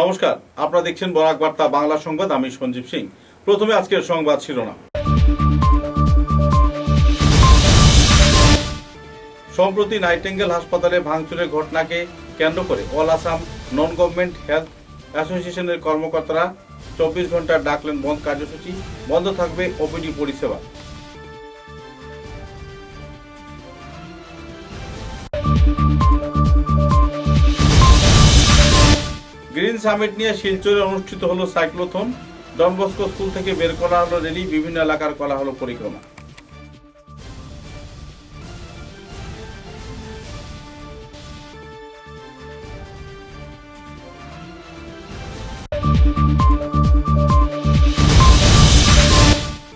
নমস্কার, আপনারা দেখছেন বরাক বার্তা বাংলা সংবাদ। আমি সঞ্জীব সিং। প্রথমে আজকের সংবাদ শিরোনাম। সম্প্রতি নাইটিঙ্গেল হাসপাতালে ভাঙচুরের ঘটনাকে কেন্দ্র করে all Assam non government health অ্যাসোসিয়েশনের কর্মকর্তারা 24 ঘন্টার ডাকলেন বন্ধ কার্যসূচি। বন্ধ থাকবে ওপিডি পরিষেবা। গ্রিন সামিট নিয়ে শিলচরে অনুষ্ঠিত হলো সাইক্লোথন। ডন বস্কো স্কুল থেকে বের করা হলো র্যালি, বিভিন্ন এলাকার করা হলো পরিক্রমা।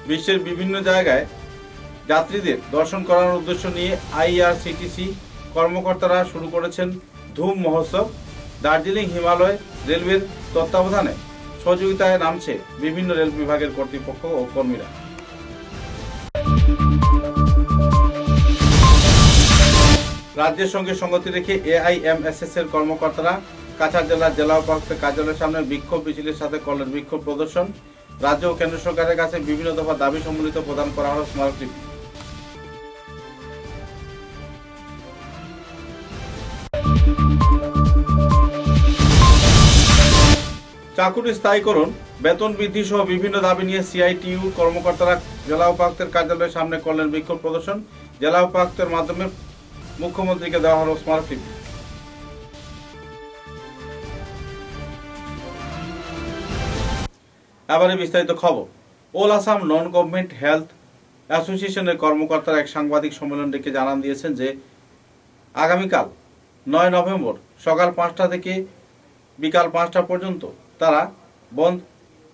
বিশ্বের বিভিন্ন জায়গায় যাত্রীদের দর্শন করানোর উদ্দেশ্য নিয়ে আইআরসিটিসি কর্মকর্তারা শুরু করেছেন ধুম মহোৎসব। দার্জিলিং হিমালয় রেলওয়ের তত্ত্বাবধানে সহযোগিতায় নামছে বিভিন্ন রেল বিভাগের কর্তৃপক্ষ ও কর্মীরা। রাজ্যের সঙ্গে সঙ্গতি রেখে এআইএমএসএস এর কর্মকর্তারা কাছাড় জেলার জেলা উপায়ুক্ত কার্যালয়ের সামনে বিক্ষোভ মিছিলের সাথে করলেন বিক্ষোভ প্রদর্শন। রাজ্য ও কেন্দ্র সরকারের কাছে বিভিন্ন দফা দাবি সম্বলিত প্রদান করা হল স্মারকলিপি। চাকুরি স্থায়ীকরণ, বেতন বৃদ্ধি সহ বিভিন্ন দাবি নিয়ে সিআইটিইউ কর্মকর্তারা জেলা উপায়ুক্তের কার্যালয়ের সামনে করলেন বিক্ষোভ প্রদর্শন। জেলা উপায়ুক্তের মাধ্যমে মুখ্যমন্ত্রীকে দেওয়া হল স্মারকলিপি। এবারে বিস্তারিত খবর। All Assam non government health অ্যাসোসিয়েশনের কর্মকর্তারা এক সাংবাদিক সম্মেলন ডেকে জানান দিয়েছেন যে আগামীকাল 9 নভেম্বর সকাল 5টা থেকে বিকাল 5টা পর্যন্ত তারা বন্ধ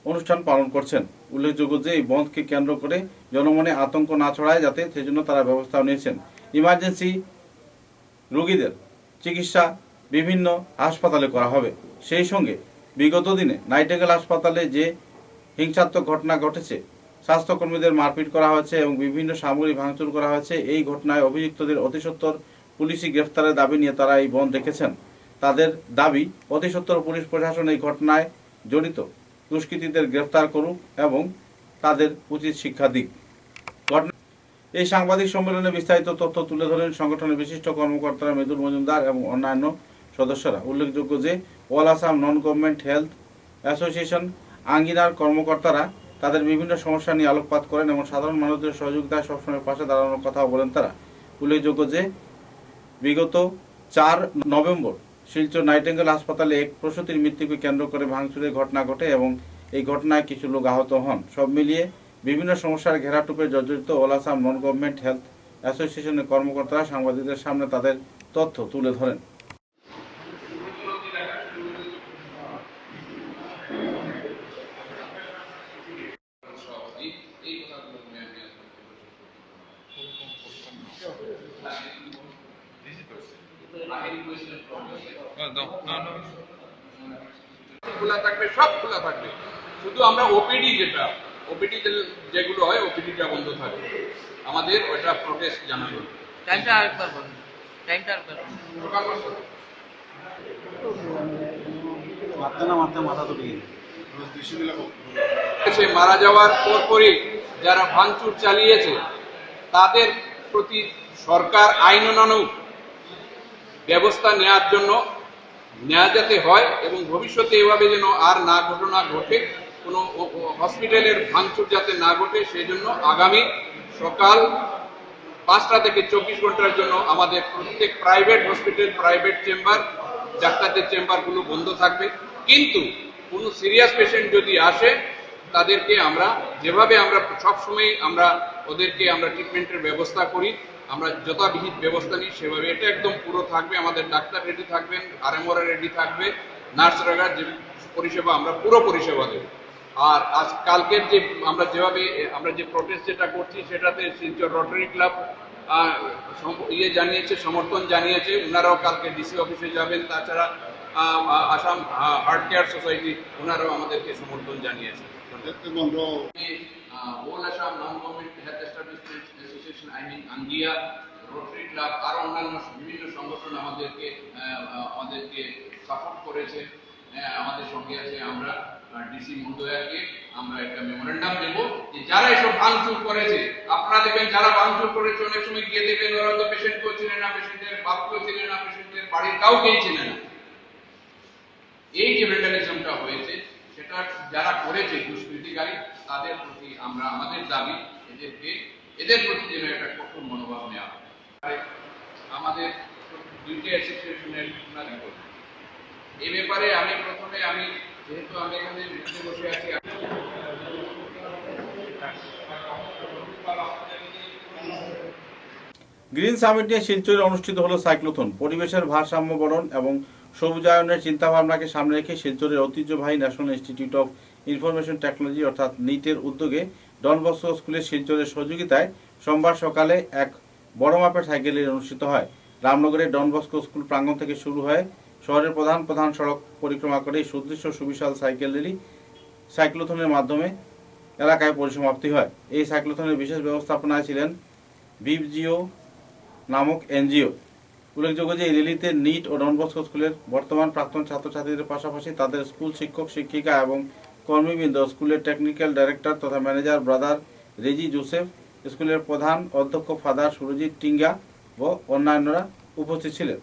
অনুষ্ঠান পালন করছেন। উল্লেখযোগ্য যে এই বন্ধকে কেন্দ্র করে জনমনে আতঙ্ক না ছড়ায় যাতে সেজন্য তারা ব্যবস্থা নিয়েছেন। ইমার্জেন্সি রোগীদের চিকিৎসা বিভিন্ন হাসপাতালে করা হবে। সেই সঙ্গে বিগত দিনে নাইটিঙ্গেল হাসপাতালে যে হিংসাত্মক ঘটনা ঘটেছে, স্বাস্থ্যকর্মীদের মারপিট করা হয়েছে এবং বিভিন্ন সামগ্রী ভাঙচুর করা হয়েছে, এই ঘটনায় অভিযুক্তদের অতিসত্বর পুলিশি গ্রেফতারের দাবি নিয়ে তারা এই বন্ধ রেখেছেন। তাদের দাবি অতিসত্বর পুলিশ প্রশাসন এই ঘটনায় জড়িত দুষ্কৃতীদের গ্রেফতার করুক এবং তাদের উচিত শিক্ষা দিক। এই সাংবাদিক সম্মেলনে বিস্তারিত তথ্য তুলে ধরেন সংগঠনের বিশিষ্ট কর্মকর্তারা মৃদুল মজুমদার এবং অন্যান্য সদস্যরা। উল্লেখযোগ্য যে all Assam non government health association আঙ্গিনার কর্মকর্তারা তাদের বিভিন্ন সমস্যা নিয়ে আলোকপাত করেন এবং সাধারণ মানুষদের সহযোগিতায় সবসময় পাশে দাঁড়ানোর কথাও বলেন তারা। উল্লেখযোগ্য যে বিগত 4 নভেম্বর শিলচর নাইটিঙ্গেল হাসপাতালে এক প্রসূতির মৃত্যুকে কেন্দ্র করে ভাঙচুরের ঘটনা ঘটে এবং এই ঘটনায় কিছু লোক আহত হন। সব মিলিয়ে বিভিন্ন সমস্যার ঘেরাটোপে জর্জরিত all Assam non government health অ্যাসোসিয়েশনের কর্মকর্তারা সাংবাদিকদের সামনে তাদের তথ্য তুলে ধরেন। খোলা থাকবে, সব খোলা থাকবে, শুধু আমরা ওপিডি যেগুলো হয় ওপিডিটা বন্ধ থাকবে। আমাদের ওটা প্রোটেস্ট জানানো। টাইমটা আরেকবার বলুন। মারা যাওয়ার পরপরই যারা ভাঙচুর চালিয়েছে তাদের প্রতি সরকার আইনানুগ ব্যবস্থা নেওয়ার জন্য নেওয়া যাতে হয় এবং ভবিষ্যতে এভাবে যেন আর না ঘটনা ঘটে, কোনো হসপিটালের ভাঙচুর যাতে না ঘটে, সেই জন্য আগামী সকাল 5টা থেকে 24 ঘন্টার জন্য আমাদের প্রত্যেক প্রাইভেট হসপিটাল, প্রাইভেট চেম্বার, ডাক্তারদের চেম্বারগুলো বন্ধ থাকবে। কিন্তু কোনো সিরিয়াস পেশেন্ট যদি আসে তাদেরকে আমরা যেভাবে আমরা সবসময় ওদেরকে ট্রিটমেন্টের ব্যবস্থা করি, আমরা যথাবিহিত ব্যবস্থা নিই সেভাবে এটা একদম পুরো থাকবে। আমাদের ডাক্তার রেডি থাকবেন, আরএমওরা রেডি থাকবে, নার্সরা যে পরিষেবা আমরা পুরো পরিষেবা দেব। আর আজ কালকের যে আমরা যে প্রোটেস্ট যেটা করছি সেটাতে শিলচর রোটারি ক্লাব সমর্থন জানিয়েছে। ওনারাও কালকে ডিসি অফিসে যাবেন। তাছাড়া আসাম হার্ট কেয়ার সোসাইটি ওনারাও আমাদেরকে সমর্থন জানিয়েছে। All Assam non government health establishment association আঙ্গিয়া, রোটারি ক্লাব আর অন্যান্য বিভিন্ন সংগঠন আমাদেরকে সাপোর্ট করেছে। আমাদের সঙ্গে আছে, আমরা ডিসি মহোদয়কে আমরা একটা মেমোরেন্ডাম দেব যে যারা এসব ভাঙচুর করেছে, আপনারা দেখবেন যারা ভাঙচুর করেছে অনেক সময় গিয়ে দেখবেন ওরা তো পেশেন্টকেও চেনে না, পেশেন্টের বাপকেও চেনে না, পেশেন্টের বাড়ির কাউকেই চেনে না। এই যে ভ্যান্ডালিজমটা হয়েছে সেটা যারা করেছে দুষ্কৃতিকারী, তাদের প্রতি আমরা আমাদের দাবি এদের প্রতি যেন একটা কঠোর মনোভাব নেওয়া হয়। আমাদের দুইটি অ্যাসোসিয়েশনের উন্নতি করবে এই ব্যাপারে আমি যেহেতু আমি এখানে বসে আছি, গ্রিন সামিট নিয়ে শিলচরে অনুষ্ঠিত হলো সাইক্লোথন। পরিবেশের ভারসাম্য বরণ এবং সবুজায়নের চিন্তাভাবনাকে সামনে রেখে শিলচরের ঐতিহ্যবাহী national institute of information technology অর্থাৎ নিটের উদ্যোগে ডন বস্কো স্কুলের শিলচরের সহযোগিতায় সোমবার সকালে এক বড় মাপের সাইকেল র্যালি অনুষ্ঠিত হয়। রামনগরের ডন বস্কো স্কুল প্রাঙ্গণ থেকে শুরু হয়ে শহরের প্রধান সড়ক পরিক্রমা করে সুদৃশ্য সুবিশাল সাইকেল র্যালি সাইক্লোথনের মাধ্যমে এলাকায় পরিসমাপ্তি হয়। এই সাইক্লোথনের বিশেষ ব্যবস্থাপনায় ছিলেন ভিভজিও নামক এনজিও। উল্লেখযোগ্য যে এই র্যালিতে নিট ও ডন বস্কো স্কুলের বর্তমান প্রাক্তন ছাত্রছাত্রীদের পাশাপাশি তাদের স্কুল শিক্ষক শিক্ষিকা এবং কর্মীবৃন্দ, স্কুলের টেকনিক্যাল ডাইরেক্টর তথা ম্যানেজার ব্রাদার রেজি জোসেফ, স্কুলের প্রধান অধ্যক্ষ ফাদার সুরজিৎ টিঙ্গা ও অন্যান্যরা উপস্থিত ছিলেন।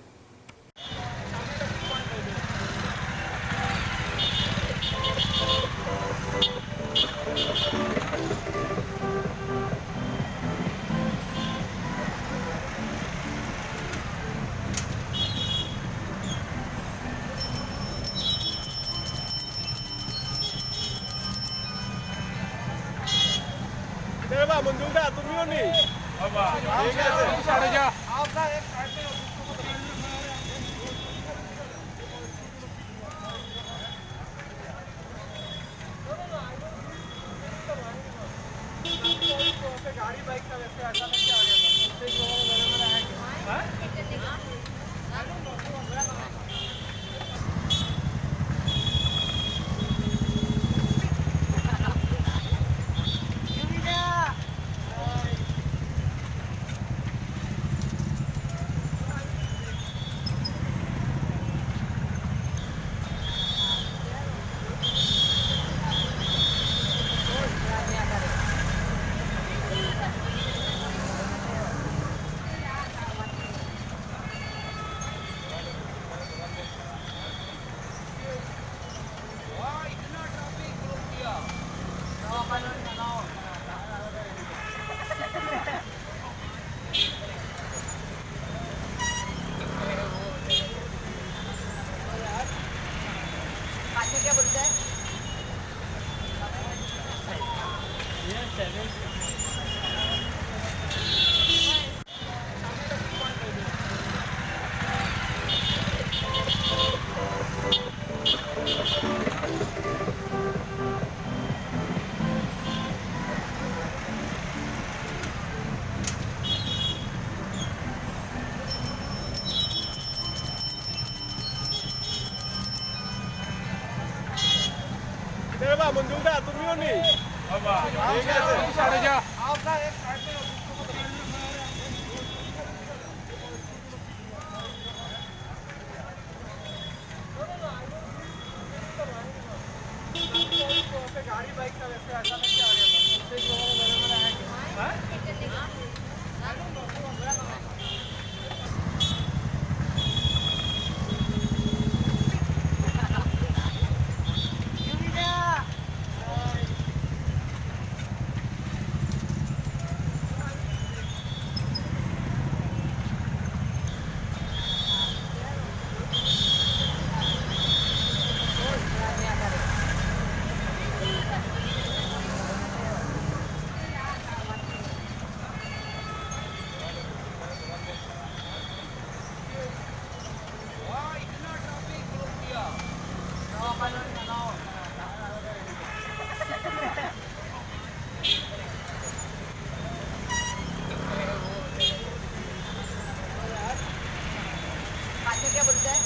মঞ্জুরদা তুমিও নি ঠিক আছে আপনার এক সাইডে गाड़ी बाइक का वैसे ऐसा नहीं किया गया क्या बोलता है মঞ্জুরদা তুমিও নি ঠিক আছে আপনার এক সাইডে गाड़ी बाइक का वैसे ऐसा नहीं किया क्या बोलता है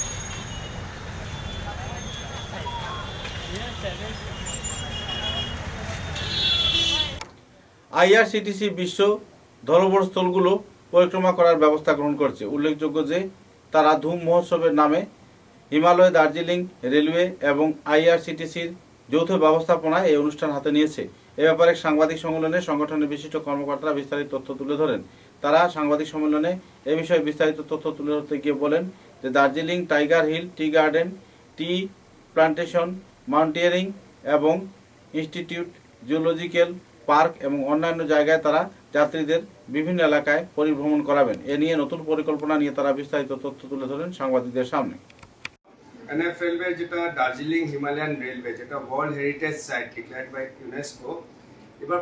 আইআরসিটিসি বিশ্ব ধরোহরস্থলগুলো পরিক্রমা করার ব্যবস্থা গ্রহণ করছে। উল্লেখযোগ্য যে তারা ধুম মহোৎসবের নামে হিমালয় দার্জিলিং রেলওয়ে এবং আইআরসিটিসির যৌথ ব্যবস্থাপনায় এই অনুষ্ঠান হাতে নিয়েছে। এ ব্যাপারে সাংবাদিক সম্মেলনে সংগঠনের বিশিষ্ট কর্মকর্তারা বিস্তারিত তথ্য তুলে ধরেন। তারা সাংবাদিক সম্মেলনে এ বিষয়ে বিস্তারিত তথ্য তুলে ধরতে গিয়ে বলেন যে Darjeeling tiger hill tea garden, tea plantation, mountaineering এবং ইনস্টিটিউট, জুলজিক্যাল পার্ক এবং অন্যান্য জায়গায় তারা যাত্রীদের বিভিন্ন এলাকায় পরিভ্রমণ করাবেন। এ নিয়ে নতুন পরিকল্পনা নিয়ে তারা বিস্তারিত তথ্য তুলে ধরেন সাংবাদিকদের সামনে। এনএফ রেলওয়ে যেটা দার্জিলিং হিমালয়ান রেলওয়ে যেটা world heritage site declared by UNESCO, এবার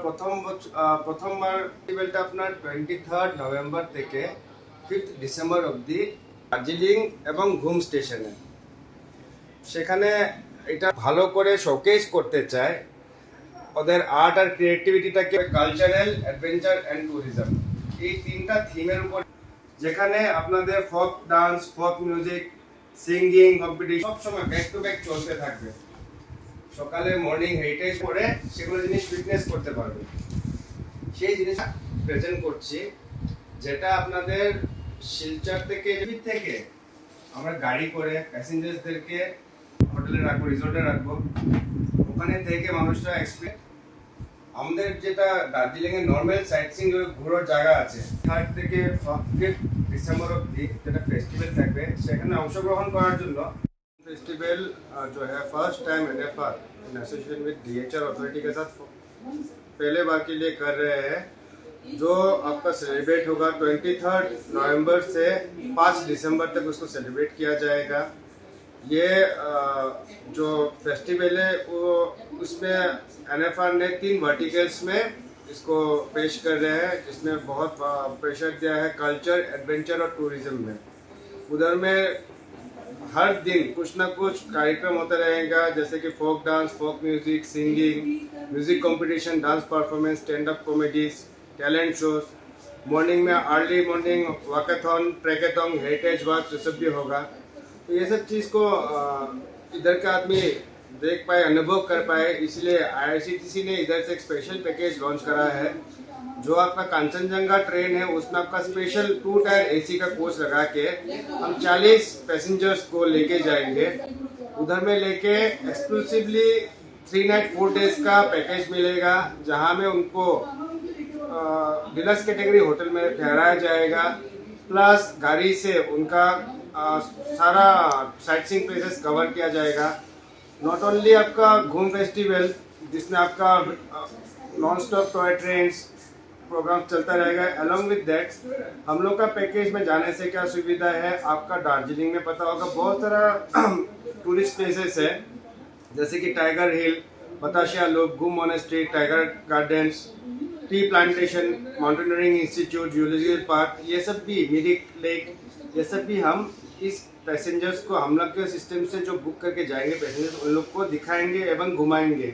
প্রথমবার ফেস্টিভ্যালটা আপনার 23 নভেম্বর থেকে 5 ডিসেম্বর অবধি দার্জিলিং এবং ঘুম স্টেশনে, সেখানে এটা ভালো করে শোকেস করতে চায় ওদের আর্ট আর ক্রিয়েটিভিটিটাকে, কালচারাল, অ্যাডভেঞ্চার অ্যান্ড ট্যুরিজম, এই তিনটা থিমের উপর, যেখানে আপনাদের folk dance, folk music, singing competition সবসময় ব্যাক টু ব্যাক চলতে থাকবে। সকালে মর্নিং হেরিটেজ করে সেগুলো জিনিস ফিটনেস করতে পারবে, সেই জিনিস প্রেজেন্ট করছি, যেটা আপনাদের শিলচর থেকে আমরা গাড়ি করে প্যাসেঞ্জারদেরকে হোটেলে রাখবো, রিসোর্টে রাখবো, ওখানে থেকে মানুষরা এক্সপ্লেন আমাদের যেটা দার্জিলিং এর নর্মাল সাইট সিইং ঘোরার জায়গা আছে 3 থেকে 5 ডিসেম্বর অবধি যেটা ফেস্টিভ্যাল থাকবে, সেখানে অংশগ্রহণ করার জন্য फेस्टिवल जो है first time NFR in association with DHR authority के साथ पहले बार के लिए कर रहे हैं, जो आपका सेलिब्रेट होगा 23 नवंबर से 5 दिसंबर तक उसको सेलिब्रेट किया जाएगा। ये जो फेस्टिवल है वो उसमें एनएफआर ने 3 वर्टिकल्स में इसको पेश कर रहे हैं, जिसमें बहुत प्रेशर दिया है कल्चर, एडवेंचर और टूरिज्म में। उधर में हर दिन कुछ ना कुछ कार्यक्रम होता रहेगा, जैसे कि folk dance, folk music, singing, music competition, dance performance, stand up comedies, talent shows. Morning में early morning walkathon, trekkathon, heritage walk, ये सब भी होगा। तो ये सब चीज़ को इधर का आदमी देख पाए, अनुभव कर पाए, इसलिए आईआरसीटीसी ने इधर से एक स्पेशल पैकेज लॉन्च करा है। जो आपका कांचनजंगा ट्रेन है उसमें आपका स्पेशल 2 टायर एसी का कोच लगा के हम 40 पैसेंजर्स को लेके जाएंगे। उधर में लेके एक्सक्लूसिवली 3 नाइट 4 डेज का पैकेज मिलेगा, जहां में उनको डिलक्स कैटेगरी होटल में ठहराया जाएगा, प्लस गाड़ी से उनका सारा साइट सीइंग प्लेसेस कवर किया जाएगा। नॉट ओनली आपका घूम फेस्टिवल, जिसमें आपका non stop toy trains program चलता रहेगा। अलॉन्ग विद दैट हम लोग का पैकेज में जाने से क्या सुविधा है, आपका दार्जिलिंग में पता होगा बहुत सारा टूरिस्ट प्लेसेस है, जैसे कि टाइगर हिल, बताशिया लूप, घूम monastery, tiger gardens, tea plantation, mountaineering institute, zoological park, ये सब भी, मिरिक लेक, ये सब भी हम इस पैसेंजर्स को, हम लोग के सिस्टम से जो बुक करके जाएंगे पैसेंजर्स, उन लोग को दिखाएंगे एवं घुमाएंगे।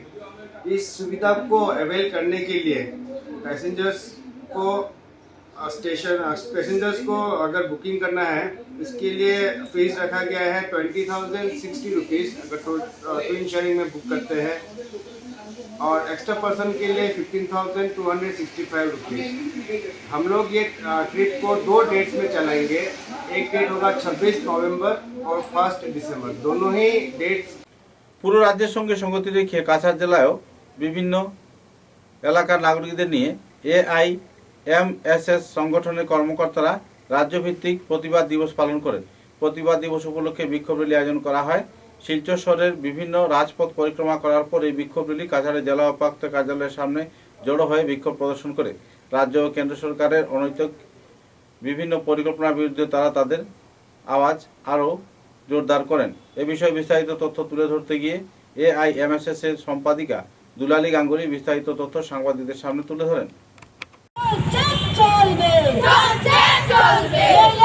इस सुविधा को अवेल करने के लिए पैसेंजर्स को अगर बुकिंग करना है, इसके लिए फीस रखा गया है 20,060 रुपीज़ अगर ट्विन शेयरिंग में बुक करते हैं, और एक्स्ट्रा पर्सन के लिए 15,265 रुपीज़। हम लोग ये ट्रिप को 2 डेट्स में चलाएंगे, एक डेट होगा 26 नवंबर और 1 डिसेंबर, दोनों ही डेट्स। পুরো রাজ্যের সঙ্গে সঙ্গতি রেখে কাছাড় জেলায়ও বিভিন্ন এলাকার নাগরিকদের নিয়ে এআইএমএসএস সংগঠনের কর্মকর্তারা রাজ্যভিত্তিক প্রতিবাদ দিবস পালন করেন। প্রতিবাদ দিবস উপলক্ষে বিক্ষোভ র্যালি আয়োজন করা হয়। শিলচর শহরের বিভিন্ন রাজপথ পরিক্রমা করার পর এই বিক্ষোভ র্যালি কাছাড়ের জেলা উপায়ুক্ত কার্যালয়ের সামনে জড়ো হয়ে বিক্ষোভ প্রদর্শন করে। রাজ্য ও কেন্দ্র সরকারের অনৈতিক বিভিন্ন পরিকল্পনার বিরুদ্ধে তারা তাদের আওয়াজ আরও জোরদার করেন। এ বিষয়ে বিস্তারিত তথ্য তুলে ধরতে গিয়ে এআইএমএসএস এর সম্পাদিকা দুলালী গাঙ্গুলি বিস্তারিত তথ্য সাংবাদিকদের সামনে তুলে ধরেন।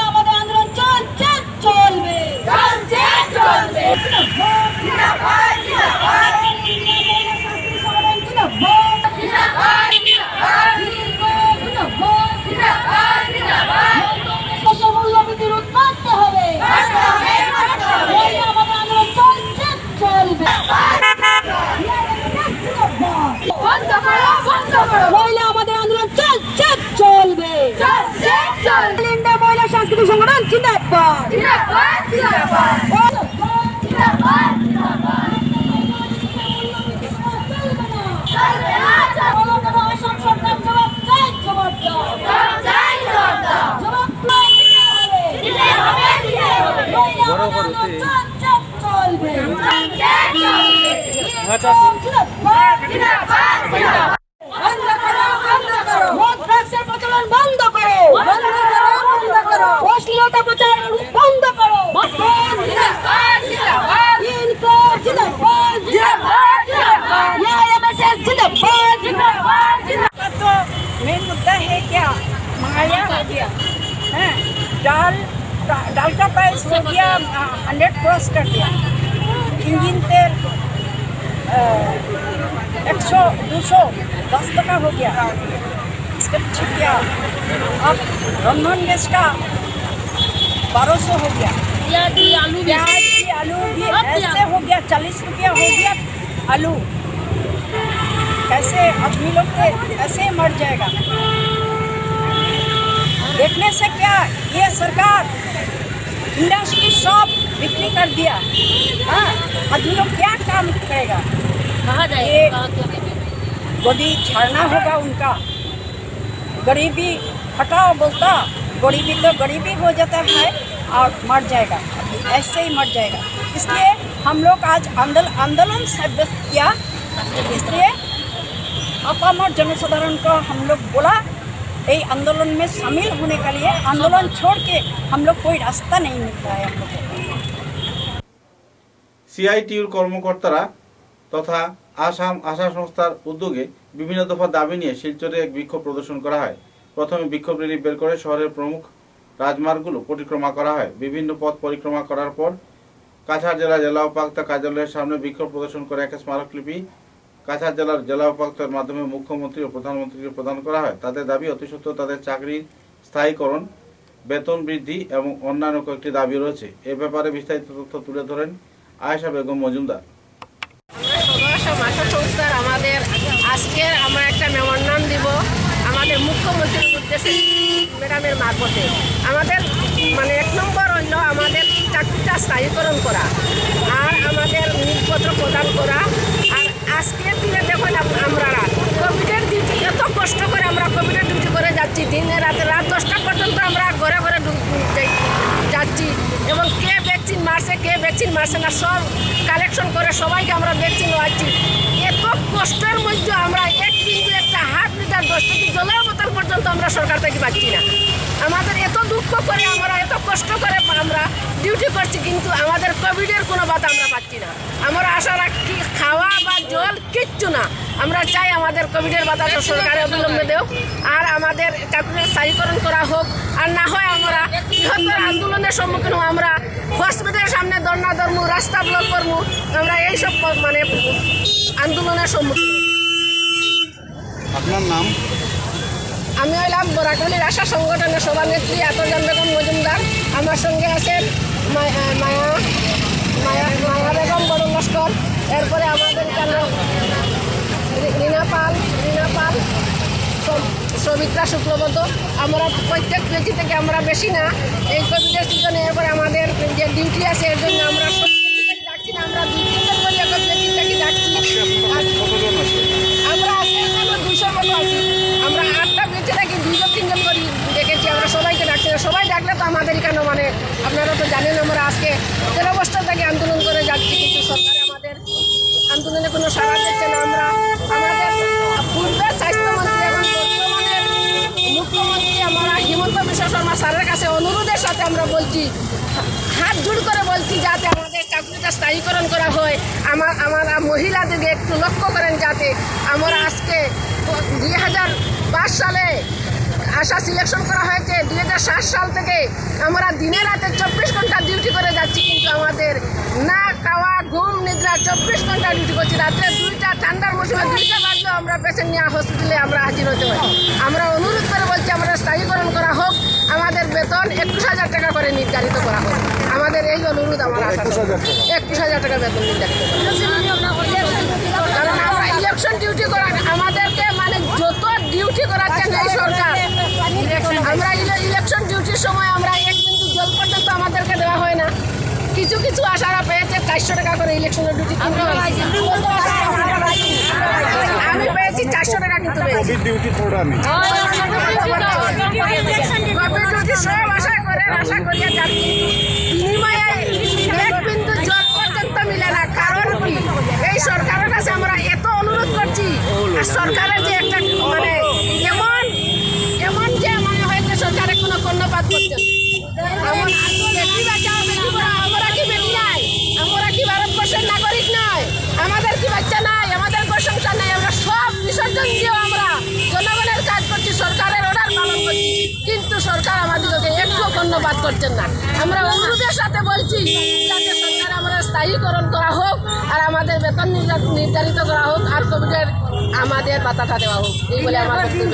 আমাদের আন্দোলন চলবে। মূল্যবৃদ্ধির উৎপাদ হবে, আমাদের আন্দোলন চলবে। মহিলা আমাদের আন্দোলন চলবে। মহিলা সাংস্কৃতিক সংগঠন জিন্দাবাদ। বন্ধ করো, অশ্লীলতা প্রচার বন্ধ করো। तो मेन मुद्दा है क्या, महंगाई हो गया है, दाल का प्राइस हो गया 100 क्रॉस कर दिया, इंजन तेल 100 200 10 टका हो गया, इसके पीछे क्या अब रंधन गैस का 1200 हो गया, प्याज भी आलू भी ऐसे हो गया 40 रुपया हो गया आलू। कैसे आदमी लोग ऐसे मर जाएगा। देखने से क्या ये सरकार इंडस्ट्री सब बिक्री कर दिया, हाँ आदमी लोग क्या काम करेगा, कहाँ जाएगा, गोदी झाड़ना होगा उनका। गरीबी हटाओ बोलता, गरीबी तो गरीबी हो जाता है और मर जाएगा, ऐसे ही मर जाएगा। इसलिए हम लोग आज आंदोलन साब्यस्त किया, इसलिए अपामर जनसाधारण को हम लोग बोला ये आंदोलन में शामिल होने के लिए, आंदोलन छोड़ के हम लोग कोई रास्ता नहीं मिलता है हम लोग को। সিআইটিউর কর্মকর্তারা তথা আসাম আশা সংস্থার উদ্যোগে বিভিন্ন দফা দাবি নিয়ে শিলচরে এক বিক্ষোভ প্রদর্শন করা হয়। প্রথমে বিক্ষোভ র্যালি বের করে শহরের প্রমুখ রাজমার্গগুলো পরিক্রমা করা হয়। বিভিন্ন পথ পরিক্রমা করার পর কাছাড় জেলা উপায়ুক্ত কার্যালয়ের সামনে বিক্ষোভ প্রদর্শন করে এক স্মারকলিপি কাছাড় জেলার জেলা উপায়ুক্তের মাধ্যমে মুখ্যমন্ত্রী ও প্রধানমন্ত্রীকে প্রদান করা হয়। তাদের দাবি অতি সত্ত্বেও তাদের চাকরির স্থায়ীকরণ, বেতন বৃদ্ধি এবং অন্যান্য কয়েকটি দাবি রয়েছে। এ ব্যাপারে বিস্তারিত তথ্য তুলে ধরেন আয়েশা বেগম মজুমদার। আশা সংস্থার আমাদের আজকের আমরা একটা মেমোরান্ডাম দিব আমাদের মুখ্যমন্ত্রীর উদ্দেশ্যে ম্যাডামের মারফতে। আমাদের মানে 1 নম্বর হইল আমাদের চাকরিটা স্থায়ীকরণ করা আর আমাদের নিয়োগপত্র প্রদান করা। আর আজকের দিনে দেখুন আমরা কোভিডের ডিউটি এত কষ্ট করে আমরা কোভিডের ডিউটি করে যাচ্ছি, দিনে রাতে রাত 10টা পর্যন্ত আমরা ঘরে ঘরে যাচ্ছি এবং কে ভ্যাকসিন মারছে না সব কালেকশন করে সবাইকে আমরা ভ্যাকসিন দেওয়াচ্ছি। এত কষ্টের মধ্যে আমরা একটা হাত লিটার 10 টাকা জলের বোতল পর্যন্ত আমরা সরকার থেকে পাচ্ছি না। আমাদের এত দুঃখ করে আমরা এত কষ্ট করে আমরা ডিউটি করছি, কিন্তু আমাদের কোভিডের কোনো বাধা আমরা পাচ্ছি না। আমরা আশা রাখি খাওয়া বা জল কিচ্ছু না, আমরা চাই আমাদের কোভিডের বাধাটা সরকারে অবিলম্বে দেও আর আমাদের চাকরির স্থায়ীকরণ করা হোক। আর না হয় আমরা বৃহত্তর আন্দোলনের সম্মুখীন আমরা হসপিটালের সামনে ধর্ণা ধরমু, রাস্তা ব্লক করবো, আমরা এইসব মানে আন্দোলনের সম্মুখীন। আপনার নাম? আমি হইলাম বরাকলির আশা সংগঠনের সভানেত্রী আতরজান বেগম মজুমদার। আমার সঙ্গে আছেন মায়া বেগম বড় লস্কর, এরপরে আমাদের এখানে রিনা পাল, সবিত্রা শুক্লবদ্ধ। আমরা প্রত্যেক পেজি থেকে আমরা বেশি না এই কোভিডের সিজনে এরপরে আমাদের যে ডিউটি আছে এর জন্য আমরা ডাকছি না, আমরা 2-3 জন করে একটা পেজিটাকে ডাকছি। আমরা এখানে 200 মতো আছি, আমরা 8টা পেজি থেকে 2-3 জন করে ডেকেছি, আমরা সবাইকে ডাকছি না। সবাই ডাকলে তো আমাদের এখানে মানে আপনারা তো জানেন আমরা আজকে 13 বছর থেকে আন্দোলন করে যাচ্ছি, কিন্তু সরকার আমাদের আন্দোলনে কোনো সাড়া দিচ্ছে না। আমরা আমাদের পূর্বের স্বাস্থ্যমন্ত্রী এবং বর্তমানের মুখ্যমন্ত্রী আমরা হিমন্ত বিশ্ব শর্মা স্যারের কাছে অনুরোধের সাথে আমরা বলছি, হাত জোড় করে বলছি যাতে আমাদের চাকরিটা স্থায়ীকরণ করা হয়। আমরা মহিলাদেরকে একটু লক্ষ্য করেন যাতে আমরা আজকে 2005 সালে আশা সিলেকশন করা হয়েছে, 2007 সাল থেকে আমরা দিনে রাতে 24 ঘন্টা ডিউটি করে যাচ্ছি, কিন্তু আমাদের না খাওয়া ঘুম নিদ্রা 24 ঘন্টা ডিউটি করছি। রাত্রে 2টা ঠান্ডার মৌসুমে 2টা বাজলেও আমরা পেশেন্ট নিয়ে হসপিটালে আমরা হাজির হতে হয়। আমরা অনুরোধ করে বলছি আমরা স্থায়ীকরণ করা হোক, আমাদের বেতন 21,000 টাকা করে নির্ধারিত করা হোক। আমাদের এই অনুরোধ আমার 21,000 টাকা বেতন নির্ধারিত কারণ আমরা ইলেকশন ডিউটি করা আমাদেরকে মানে যত ডিউটি করাচ্ছেন এই সরকার, আমরা ইলেকশন ডিউটির সময় আমরা 1 বিন্দু জল পর্যন্ত আমাদেরকে দেওয়া হয় না। কিছু আশারা পেয়েছে 2200 টাকা করে ইলেকশনের ডিউটি আমি পেয়েছি 400 টাকা কিন্তু পেয়েছি ডিউটি থোড়া নেই কোভিড ডিউটি সব আশা করিয়া যান বিনিময়ে এক বিন্দু জল পর্যন্ত মিলে না। কারণ কি এই সরকারের কাছে আমরা এত অনুরোধ করছি আর সরকারের যে একটা মানে এমন যে মনে হয় যে সরকারের কোনো কর্ণপাত করছে না। বেটি বাঁচাও বেটি পড়াও, আমরা কি বেটি নাই? আমরা কি ভারতবর্ষের নাগরিক নয়? আমাদের কি বাচ্চা নাই? আমাদের প্রশংসা নাই? আমরা সব বিসর্জন দিয়েও আমরা জনগণের কাজ করছি, সরকারের অর্ডার পালন করছি, কিন্তু সরকার আমাদেরকে একটু কর্ণপাত করছেন না। আমরা অনুরোধের সাথে বলছি যাতে সরকার আমরা স্থায়ীকরণ করা হোক আর আমাদের বেতন নির্ধারিত করা হোক আর কোভিডের আমাদের ভাতাটা দেওয়া হোক, এই বলে আমার বক্তব্য।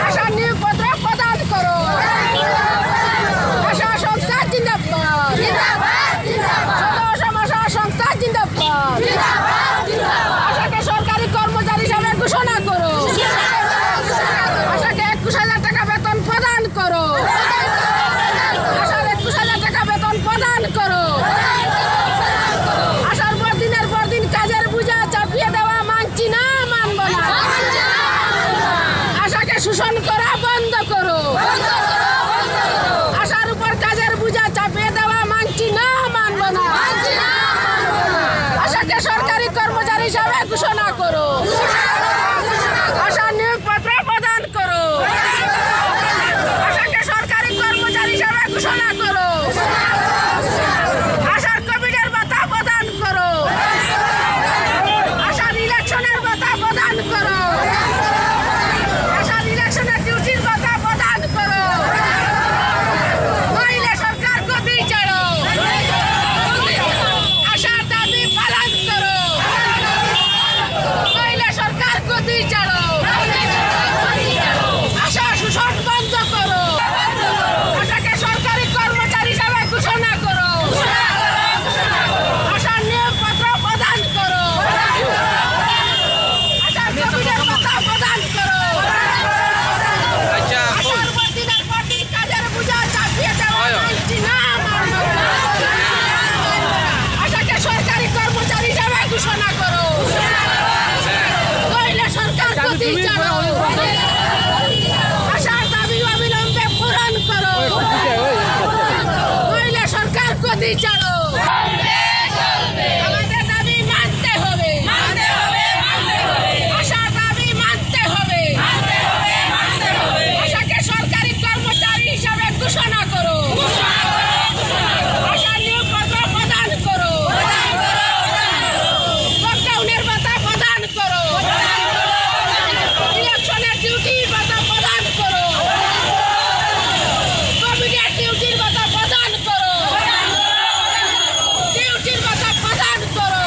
আশা নিয়োগপত্র প্রদান করো, আশা সংস্থা জিন্দাবাদ, আশা সংস্থা জিন্দাবাদ, আশাকে সরকারি কর্মচারী হিসাবে ঘোষণা করো, আশাকে 21,000 টাকা বেতন প্রদান করো, আশার 21,000 টাকা বেতন প্রদান করো, আশার পর দিনের পর দিন কাজের বোঝা চাপিয়ে দেওয়া মানছি না, মানব না, আশাকে শোষণ করা বন্ধ করো, আশার উপর কাজের বোঝা চাপিয়ে দেওয়া মানছি না, মানব না, আশাকে সরকারি কর্মচারী হিসাবে ঘোষণা করো, আশার নিয়োগপত্র প্রদান করো, আশাকে সরকারি কর্মচারী হিসাবে ঘোষণা করো, আশার কোভিডের ভাতা প্রদান করো, আশার ইলেকশনের ভাতা প্রদান করো, আশার ইলেকশনের ডিউটির ভাতা প্রদান করো, নইলে সরকার গদি ছাড়ো, আশার দাবি পালন করো, নইলে সরকার গদি ছাড়ো, আশা শোষণ বন্ধ করো, আশাকে সরকারি কর্মচারী হিসাবে ঘোষণা করো, আশার নিয়োগপত্র প্রদান করো, আশার কোভিডের ভাতা প্রদান করো, আশার উপর দিনের পর দিন কাজের বোঝা চাপিয়ে দেওয়া মানছি না, মানব না, আশাকে সরকারি কর্মচারী হিসাবে ঘোষণা করো, নইলে সরকার গদি ছাড়ো, আশার দাবি অবিলম্বে পূরণ করো, নইলে সরকার গদি ছাড়ো, আমাদের দাবি মানতে হবে, আশার দাবি মানতে হবে, আশাকে সরকারি কর্মচারী হিসাবে ঘোষণা করো, আশার নিয়োগপত্র প্রদান করো, লকডাউনের ভাতা প্রদান করো, ইলেকশনের ডিউটির ভাতা প্রদান করো, কোভিডের ডিউটির ভাতা প্রদান করো, ডিউটির ভাতা প্রদান করো,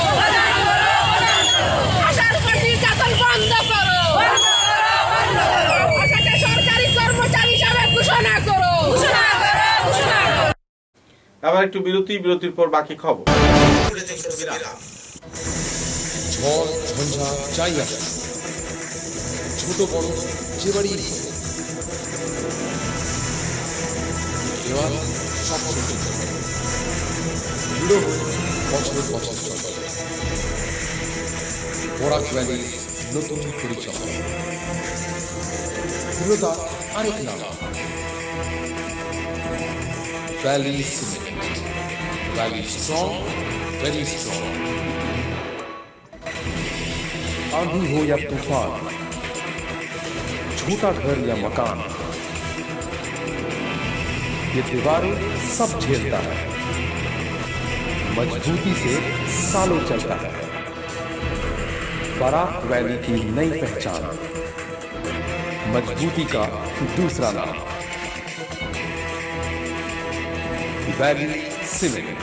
আশার উপর নির্যাতন বন্ধ করো, আশাকে সরকারি কর্মচারী হিসাবে ঘোষণা করো। আবার একটু বিরতির পর বাকি খবর। ঝড় ঝঞ্ঝা চাই আসে, ছোট বড় যে বাড়ি দেওয়াল সব সহ্য করবে, দৃঢ় বছর বছর চলবে। বরাক ভ্যালির নতুন পরিচয়, দৃঢ়তা আরেক নাম valley cement. Valley strong, very strong. आंधी हो या तूफान, छोटा घर या मकान, ये दीवारें सब झेलता है, मजबूती से सालों चलता है। बराक वैली की नई पहचान, मजबूती का दूसरा नाम valley cement.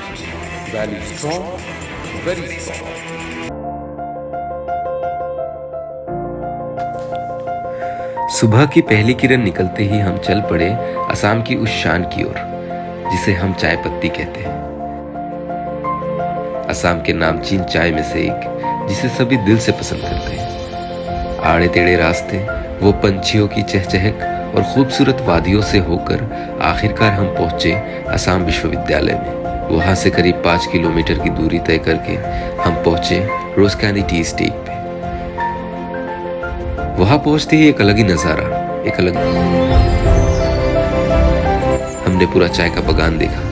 Valley strong, very strong. सुबह की पहली किरण निकलते ही हम चल पड़े असम की उस शान की ओर जिसे हम चाय पत्ती कहते हैं। असम के नामचीन चाय में से एक जिसे सभी दिल से पसंद करते हैं। आड़े टेढ़े रास्ते, वो पंछियों की चहचहक और खूबसूरत वादियों से होकर आखिरकार हम पहुंचे असम विश्वविद्यालय में। वहां से करीब 5 किलोमीटर की दूरी तय करके हम पहुंचे रोज़कैंडी टी स्टेट पे। वहां पहुंचते ही एक अलग ही नजारा, एक अलग, हमने पूरा चाय का बागान देखा।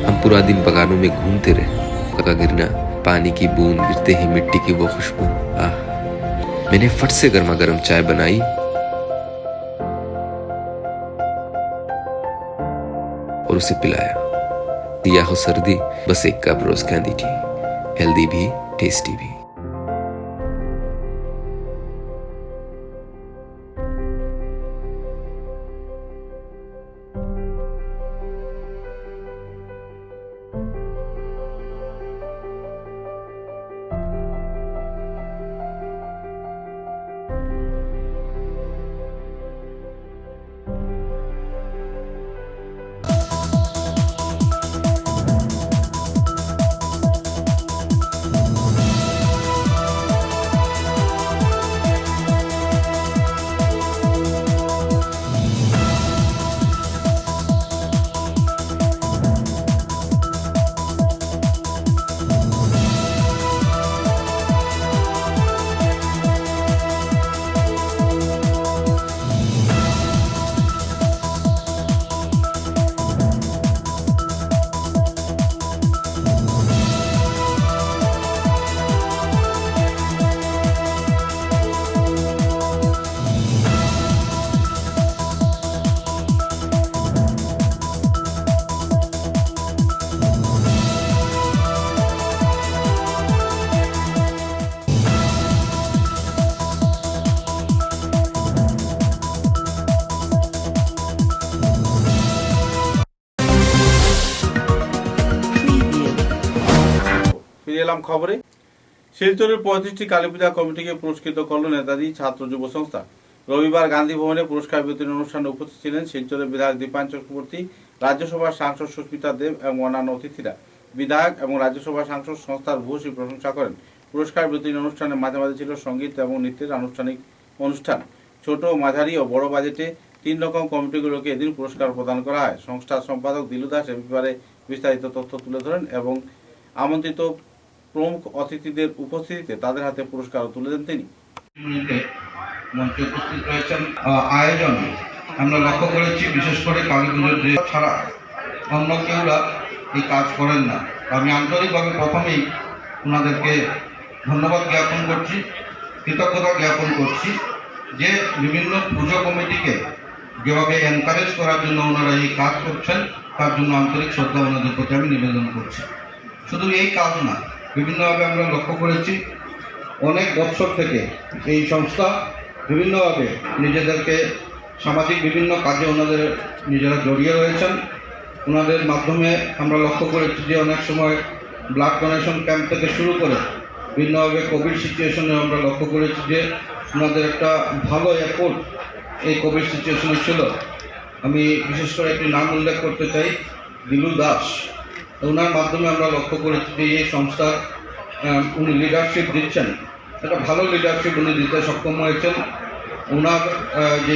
हम पूरा दिन बागानों में घूमते रहे, का गिरना, पानी की बूंद गिरते ही मिट्टी की वो खुशबू, आह। मैंने फट से गर्मा गर्म चाय बनाई और उसे पिलाया। या हो सर्दी, बस एक कप रोज़कैंडी टी, हेल्दी भी टेस्टी भी। ফিরে এলাম খবরে। শিলচরের 35টি কালী পূজা কমিটিকে পুরস্কৃত করল নেতাজি ছাত্র যুব সংস্থা। রবিবার গান্ধী ভবনে পুরস্কার বিতরণ অনুষ্ঠানে উপস্থিত ছিলেন শিলচরের বিধায়ক দীপায়ন চক্রবর্তী, রাজ্যসভার সাংসদ সুস্মিতা দেব এবং অন্যান্য অতিথিরা। বিধায়ক এবং রাজ্যসভার সাংসদ সংস্থার ভূয়সী প্রশংসা করেন। পুরস্কার বিতরণ অনুষ্ঠানে মাঝে মাঝে ছিল সঙ্গীত এবং নৃত্যের আনুষ্ঠানিক অনুষ্ঠান। ছোট, মাঝারি ও বড় বাজেটে 3 রকম কমিটিগুলোকে এদিন পুরস্কার প্রদান করা হয়। সংস্থার সম্পাদক দিলু দাস এ ব্যাপারে বিস্তারিত তথ্য তুলে ধরেন এবং আমন্ত্রিত প্রমুখ অতিথিদের উপস্থিতিতে তাদের হাতে পুরস্কার তুলে দেন তিনি। মঞ্চে উপস্থিত রয়েছেন। আয়োজন আমরা লক্ষ্য করেছি, বিশেষ করে কালী পুজোর যে ছাড়া অন্য কেউরা এই কাজ করেন না। আমি আন্তরিকভাবে প্রথমেই ওনাদেরকে ধন্যবাদ জ্ঞাপন করছি, কৃতজ্ঞতা জ্ঞাপন করছি যে বিভিন্ন পুজো কমিটিকে যেভাবে এনকারেজ করার জন্য ওনারা এই কাজ করছেন, তার জন্য আন্তরিক শ্রদ্ধা ওনাদের প্রতি আমি নিবেদন করছি। শুধু এই কাজ না, বিভিন্নভাবে আমরা লক্ষ্য করেছি অনেক বছর থেকে এই সংস্থা বিভিন্নভাবে নিজেদেরকে সামাজিক বিভিন্ন কাজে ওনাদের নিজেরা জড়িয়ে রয়েছেন। ওনাদের মাধ্যমে আমরা লক্ষ্য করেছি যে অনেক সময় ব্লাড ডোনেশন ক্যাম্প থেকে শুরু করে বিভিন্নভাবে কোভিড সিচুয়েশনে আমরা লক্ষ্য করেছি যে ওনাদের একটা ভালো এফোর্ট এই কোভিড সিচুয়েশনে ছিল। আমি বিশেষ করে একটি নাম উল্লেখ করতে চাই, দিলু দাস। ওনার মাধ্যমে আমরা লক্ষ্য করেছি যে এই সংস্থার উনি লিডারশিপ দিচ্ছেন, একটা ভালো লিডারশিপ উনি দিতে সক্ষম হয়েছেন। ওনার যে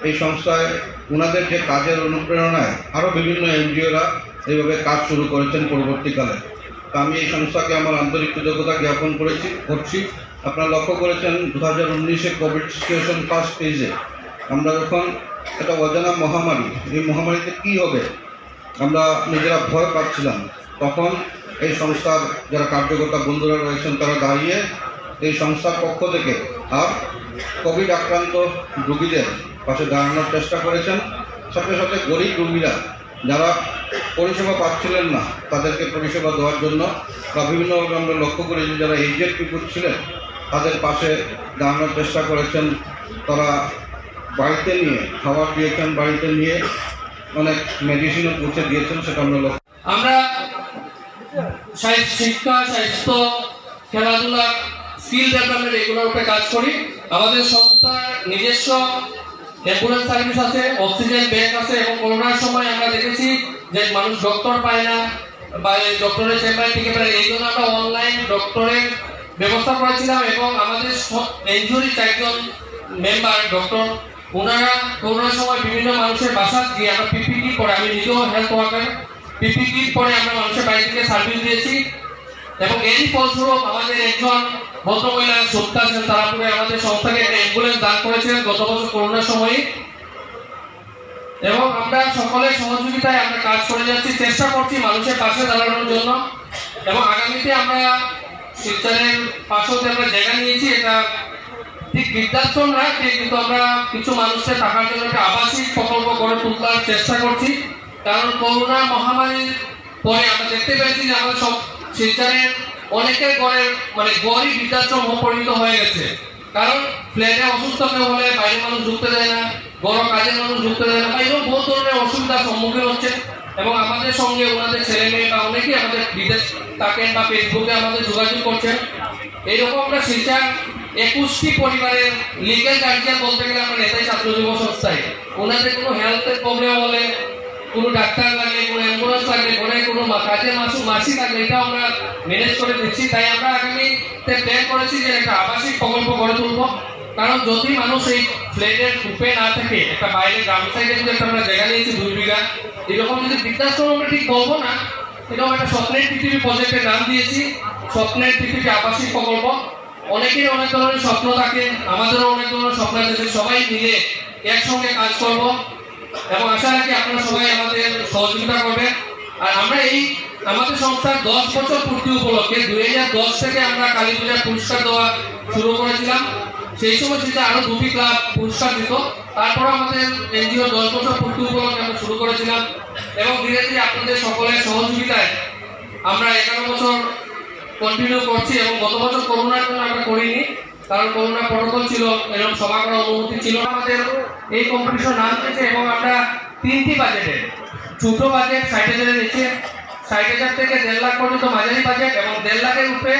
এই সংস্থায় ওনাদের যে কাজের অনুপ্রেরণায় আরও বিভিন্ন এনজিওরা এইভাবে কাজ শুরু করেছেন পরবর্তীকালে। তো আমি এই সংস্থাকে আমার আন্তরিক কৃতজ্ঞতা জ্ঞাপন করছি। আপনারা লক্ষ্য করেছেন 2019-এ কোভিড সিচুয়েশন ফার্স্ট ফেজে আমরা যখন একটা অজানা মহামারী, এই মহামারীতে কী হবে আমরা নিজেরা ভয় পাচ্ছিলাম, তখন এই সংস্থার যারা কার্যকর্তা বন্ধুরা রয়েছেন তারা দাঁড়িয়ে এই সংস্থার পক্ষ থেকে আর কোভিড আক্রান্ত রোগীদের পাশে দাঁড়ানোর চেষ্টা করেছেন। সাথে সাথে গরিব রোগীরা যারা পরিষেবা পাচ্ছিলেন না তাদেরকে পরিষেবা দেওয়ার জন্য বা বিভিন্নভাবে আমরা লক্ষ্য করেছি যারা এজেড পিপুল ছিলেন তাদের পাশে দাঁড়ানোর চেষ্টা করেছেন। তারা বাড়িতে নিয়ে খাবার দিয়েছেন, বাড়িতে নিয়ে অনেক মেডিসিনও পৌঁছে দিয়েছেন, সেটা আমরা লক্ষ্য। আমরা শিক্ষা, স্বাস্থ্য, খেলাধুলা, স্কিল ডেভেলপমেন্ট এগুলোর উপরে কাজ করি। আমাদের সংস্থার নিজস্ব অ্যাম্বুলেন্স সার্ভিস আছে, অক্সিজেন ব্যাংক আছে এবং করোনার সময় আমরা দেখেছি যে মানুষ ডক্টর পায় না বা ডক্টরের চেম্বারে টিকে পায়, এই জন্য আমরা অনলাইন ডক্টরের ব্যবস্থা করেছিলাম এবং আমাদের এনজিওর চারজন মেম্বার ডক্টর ওনারা করোনার সময় বিভিন্ন মানুষের বাসা গিয়ে আমরা পিপি কিট পরে, আমি নিজেও হেলথ ওয়ার্কার, পিপি কিট পরে আমরা মানুষের বাড়ি থেকে সার্ভিস দিয়েছি এবং এরই ফলস্বরূপ আমাদের একজন ভদ্রমহিলা সত্তা আছেন তারাপুরে আমাদের সংস্থাকে একটা অ্যাম্বুলেন্স দান করেছিলেন গত বছর করোনার সময় এবং আমরা সকলের সহযোগিতায় আমরা কাজ করে যাচ্ছি, চেষ্টা করছি মানুষের পাশে দাঁড়ানোর জন্য এবং আগামীতে আমরা শিলচরের পাশেও আমরা জায়গা নিয়েছি, এটা ঠিক বৃদ্ধাশ্রম না, কিন্তু আমরা কিছু মানুষের থাকার জন্য একটা আবাসিক প্রকল্প গড়ে তোলার চেষ্টা করছি। কারণ করোনা মহামারীর পরে আমরা দেখতে পেয়েছি যে আমাদের সব শিলচরের অনেকের গড়ই বৃদ্ধাশ্রম পরিণত হয়ে গেছে। কারণ ফ্ল্যাটে অসুস্থ কেউ হলে বাইরে মানুষ ঢুকতে দেয় না, বড় কাজের মানুষ ঢুকতে দেয় না, বা এরকম বহু ধরনের অসুবিধার সম্মুখীন হচ্ছে এবং আমাদের সঙ্গে ওনাদের ছেলে মেয়ে বা অনেকেই আমাদের বিদেশ থাকেন বা ফেসবুকে আমাদের যোগাযোগ করছেন। এইরকম আমরা শিলচর 21টি পরিবারের লিগ্যাল গার্জিয়ান বলতে গেলে আমরা নেতাই ছাত্র যুব সংস্থায় ওনাদের কোনো হেলথের প্রবলেম হলে, কোনো ডাক্তার লাগলে, কোনো অ্যাম্বুলেন্স লাগলে, ঘরে কোনো কাজের মাসি লাগলে এটা আমরা ম্যানেজ করে দিচ্ছি। তাই আমরা আগামীতে প্ল্যান করেছি যে একটা আবাসিক প্রকল্প গড়ে তুলব। কারণ যদি মানুষ এই ফ্ল্যাটের রূপে না থাকে, একটা বাইরে গ্রাম সাইডে যদি একটা আমরা জায়গা নিয়েছি 2 বিঘা, এরকম যদি বৃদ্ধাশ্রম আমরা ঠিক বলবো না, এরকম একটা স্বপ্নের পৃথিবী প্রজেক্টের নাম দিয়েছি, স্বপ্নের পৃথিবী আবাসিক প্রকল্প। অনেকের অনেক ধরনের স্বপ্ন থাকে, আমাদেরও অনেক ধরনের স্বপ্ন আছে, সবাই মিলে একসঙ্গে কাজ করব এবং আশা রাখি আপনারা সবাই আমাদের সহযোগিতা করবেন। আর আমরা আমাদের সংস্থার 10 বছর পূর্তি উপলক্ষে 2010 থেকে আমরা কালী পূজার পুরস্কার দেওয়া শুরু করেছিলাম। সেই সময় সেটা আরো 2টি ক্লাব পুরস্কার দিত, তারপর আমাদের এনজিও 10 বছর পূর্তি উপলক্ষে আমরা শুরু করেছিলাম এবং ধীরে ধীরে আপনাদের সকলের সহযোগিতায় আমরা 11 বছর কন্টিনিউ করছি এবং গত বছর করোনার জন্য আমরা করিনি, কারণ করোনা প্রটোকল ছিল, এরকম সভা করার অনুমতি ছিল। আমাদের এই কম্পিটিশন নাম দিয়েছে এবং আমরা 3টি বাজেটে, ছোট বাজেট 60,000-এর নিচে, 60,000 থেকে 1.5 লাখ পর্যন্ত মাঝারি বাজেট এবং 1.5 লাখের উপরে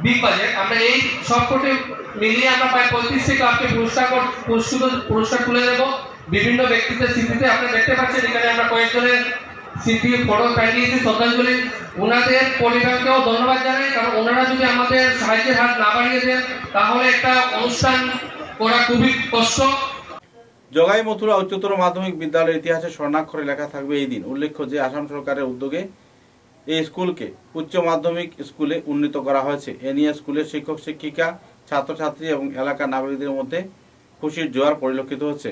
বিগ বাজেট, আমরা এই সবকটি মিলিয়ে আমরা প্রায় 35টি ক্লাবকে পুরস্কার তুলে দেব বিভিন্ন ব্যক্তিদের স্মৃতিতে। আপনি দেখতে পাচ্ছেন এখানে আমরা কয়েকজনের স্মৃতি ফটো পাঠিয়েছি শ্রদ্ধাঞ্জলি। ওনাদের পরিবারকেও ধন্যবাদ জানাই, কারণ ওনারা যদি আমাদের সাহায্যের হাত না বাড়িয়ে দেন তাহলে একটা অনুষ্ঠান করা খুবই কষ্ট। জগাই মথুরা উচ্চতর মাধ্যমিক বিদ্যালয়ের ইতিহাসে স্বর্ণাক্ষরে লেখা থাকবে এই দিন। উল্লেখ্য যে আসাম সরকারের উদ্যোগে এই স্কুলকে উচ্চ মাধ্যমিক স্কুলে উন্নীত করা হয়েছে। এ নিয়ে স্কুলের শিক্ষক শিক্ষিকা, ছাত্রছাত্রী এবং এলাকার নাগরিকদের মধ্যে খুশির জোয়ার পরিলক্ষিত হচ্ছে।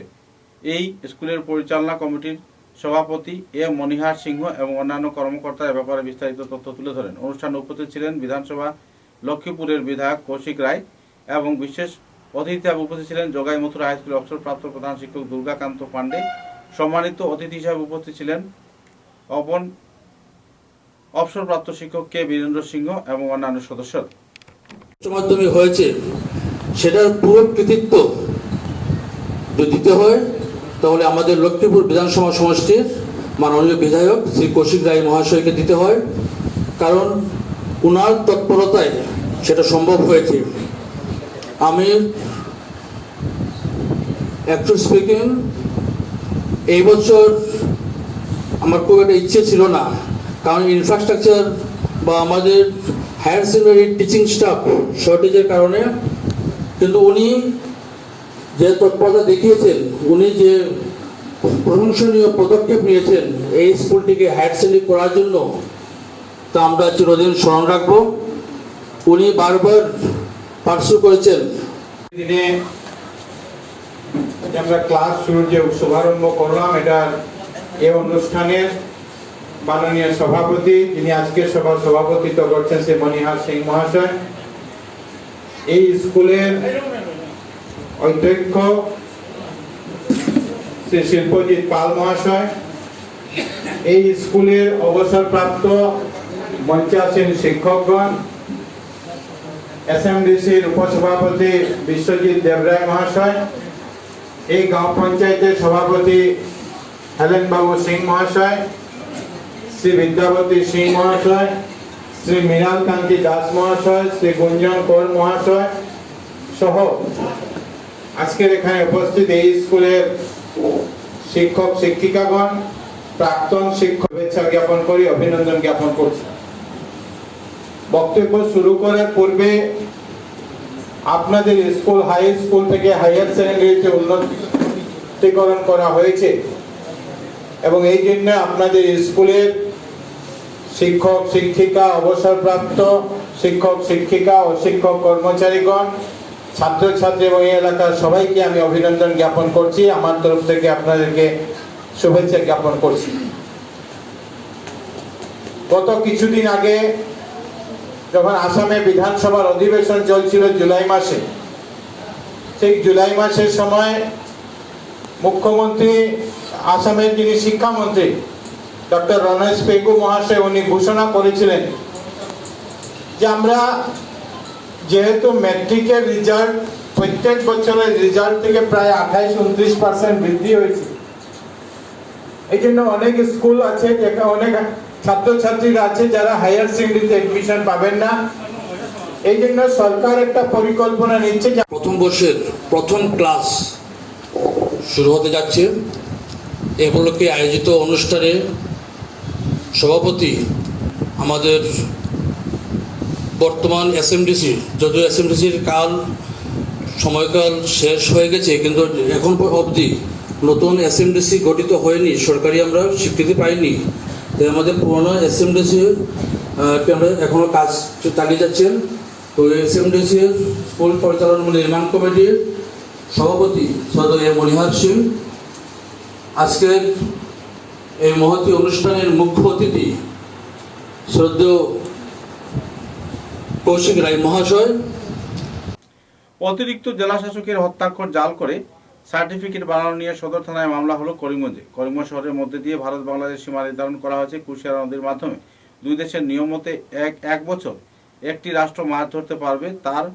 এই স্কুলের পরিচালনা কমিটির সভাপতি এ মনিহার সিংহ এবং অন্যান্য কর্মকর্তারা ব্যাপারে বিস্তারিত তথ্য তুলে ধরেন। অনুষ্ঠানে উপস্থিত ছিলেন বিধানসভা লক্ষ্মীপুরের বিধায়ক কৌশিক রায় এবং বিশেষ অতিথি হিসেবে উপস্থিত ছিলেন জগাই মথুরা হাই স্কুলের অবসরপ্রাপ্ত প্রধান শিক্ষক দুর্গাকান্ত পান্ডে। সম্মানিত অতিথি হিসেবে উপস্থিত ছিলেন অবসরপ্রাপ্ত শিক্ষক কে বীরেন্দ্র সিংহ এবং অন্যান্য সদস্য। উচ্চ মাধ্যমিক হয়েছে সেটার পুরো কৃতিত্ব যদি দিতে হয় তাহলে আমাদের লক্ষ্মীপুর বিধানসভা সমষ্টির মাননীয় বিধায়ক শ্রী কৌশিক রায় মহাশয়কে দিতে হয়, কারণ উনার তৎপরতায় সেটা সম্ভব হয়েছে। আমি একটু স্পিকিং এই বছর আমার খুব একটা ইচ্ছে ছিল না, কারণ ইনফ্রাস্ট্রাকচার বা আমাদের হায়ার সেকেন্ডারি টিচিং স্টাফ শর্টেজের কারণে, কিন্তু উনি যে তৎপরতা দেখিয়েছেন, উনি যে প্রশংসনীয় পদক্ষেপ নিয়েছেন এই স্কুলটিকে হায়ার সেকেন্ডারি করার জন্য, তা আমরা চিরদিন স্মরণ রাখবো। উনি বারবার পার্সু করেছেন। দিনে আমরা ক্লাস শুরুর যে শুভারম্ভ করলাম, এটার এই অনুষ্ঠানের মাননীয় সভাপতি, যিনি আজকের সভার সভাপতিত্ব করছেন, শ্রী মনিহার সিং মহাশয়, এই স্কুলের অধ্যক্ষ শ্রী শিল্পজিৎ পাল মহাশয়, এই স্কুলের অবসরপ্রাপ্ত মঞ্চাসীন শিক্ষকগণ, এসএমডিসির উপসভাপতি বিশ্বজিৎ দেবরায় মহাশয়, এই গাঁও পঞ্চায়েতের সভাপতি হেলেন বাবু সিং মহাশয়, শ্রী বিদ্যাপতি সিং মহাশয়, শ্রী মৃণাল কান্তি দাস মহাশয়, শ্রী গুঞ্জন কৌর মহাশয় সহ আজকের এখানে উপস্থিত এই স্কুলের শিক্ষক শিক্ষিকাগণ, প্রাক্তন শিক্ষক, শুভেচ্ছা জ্ঞাপন করি, অভিনন্দন জ্ঞাপন করছি। বক্তব্য শুরু করার পূর্বে আপনাদের স্কুল হাই স্কুল থেকে হাইয়ার সেকেন্ডারিতে উন্নতিকরণ করা হয়েছে এবং এই জন্য আপনাদের স্কুলের শিক্ষক শিক্ষিকা অবসরপ্রাপ্ত শিক্ষক শিক্ষিকা ও শিক্ষক কর্মচারীগণ ছাত্রছাত্রী এবং এই এলাকার সবাইকে আমি অভিনন্দন জ্ঞাপন করছি। আমার তরফ থেকে আপনাদেরকে শুভেচ্ছা জ্ঞাপন করছি। গত কিছুদিন আগে যখন আসামে বিধানসভার অধিবেশন চলছিল জুলাই মাসে, ঠিক জুলাই মাসের সময় মুখ্যমন্ত্রী আসামের যিনি শিক্ষামন্ত্রী ডক্টর রমেশ পেগু মহাশয় উনি ঘোষণা করেছিলেন যে আমরা যেহেতু ম্যাট্রিকের রেজাল্ট প্রত্যেক বছরের রেজাল্ট থেকে প্রায় 28-29% বৃদ্ধি হয়েছে, এই জন্য অনেক স্কুল আছে যেখানে অনেক ছাত্রছাত্রীরা আছে যারা হায়ার সেকেন্ডারিতে এডমিশন পাবেন না। এই জন্য সরকার একটা পরিকল্পনা নিচ্ছে যে প্রথম বর্ষের প্রথম ক্লাস শুরু হতে যাচ্ছে। এ উপলক্ষে আয়োজিত অনুষ্ঠানে সভাপতি আমাদের বর্তমান এসএমডিসি, যদিও এসএমডিসির সময়কাল শেষ হয়ে গেছে কিন্তু এখন অবধি নতুন এসএমডিসি গঠিত হয়নি, সরকারি আমরা স্বীকৃতি পাইনি। তাই আমাদের পুরনো এসএমডিসি আমরা এখনও কাজ চালিয়ে যাচ্ছেন। তো এসএমডিসির স্কুল পরিচালনা নির্মাণ কমিটির সভাপতি সদয় মনিহার সিং, আজকের এই মহতী অনুষ্ঠানের মুখ্য অতিথি শ্রদ্ধেয় কৌশিক রায় মহাশয়। অতিরিক্ত জেলা শাসকের হত্যাক্ষর জাল করে সার্টিফিকেট বানানো নিয়ে সদর থানায় মামলা হলো করিমগঞ্জে। করিমগঞ্জ শহরের মধ্যে দিয়ে ভারত বাংলাদেশ সীমা নির্ধারণ করা হয়েছে কুশিয়ারা নদীর মাধ্যমে। দুই দেশের নিয়ম মতে এক বছর একটি রাষ্ট্র মাছ ধরতে পারবে। তার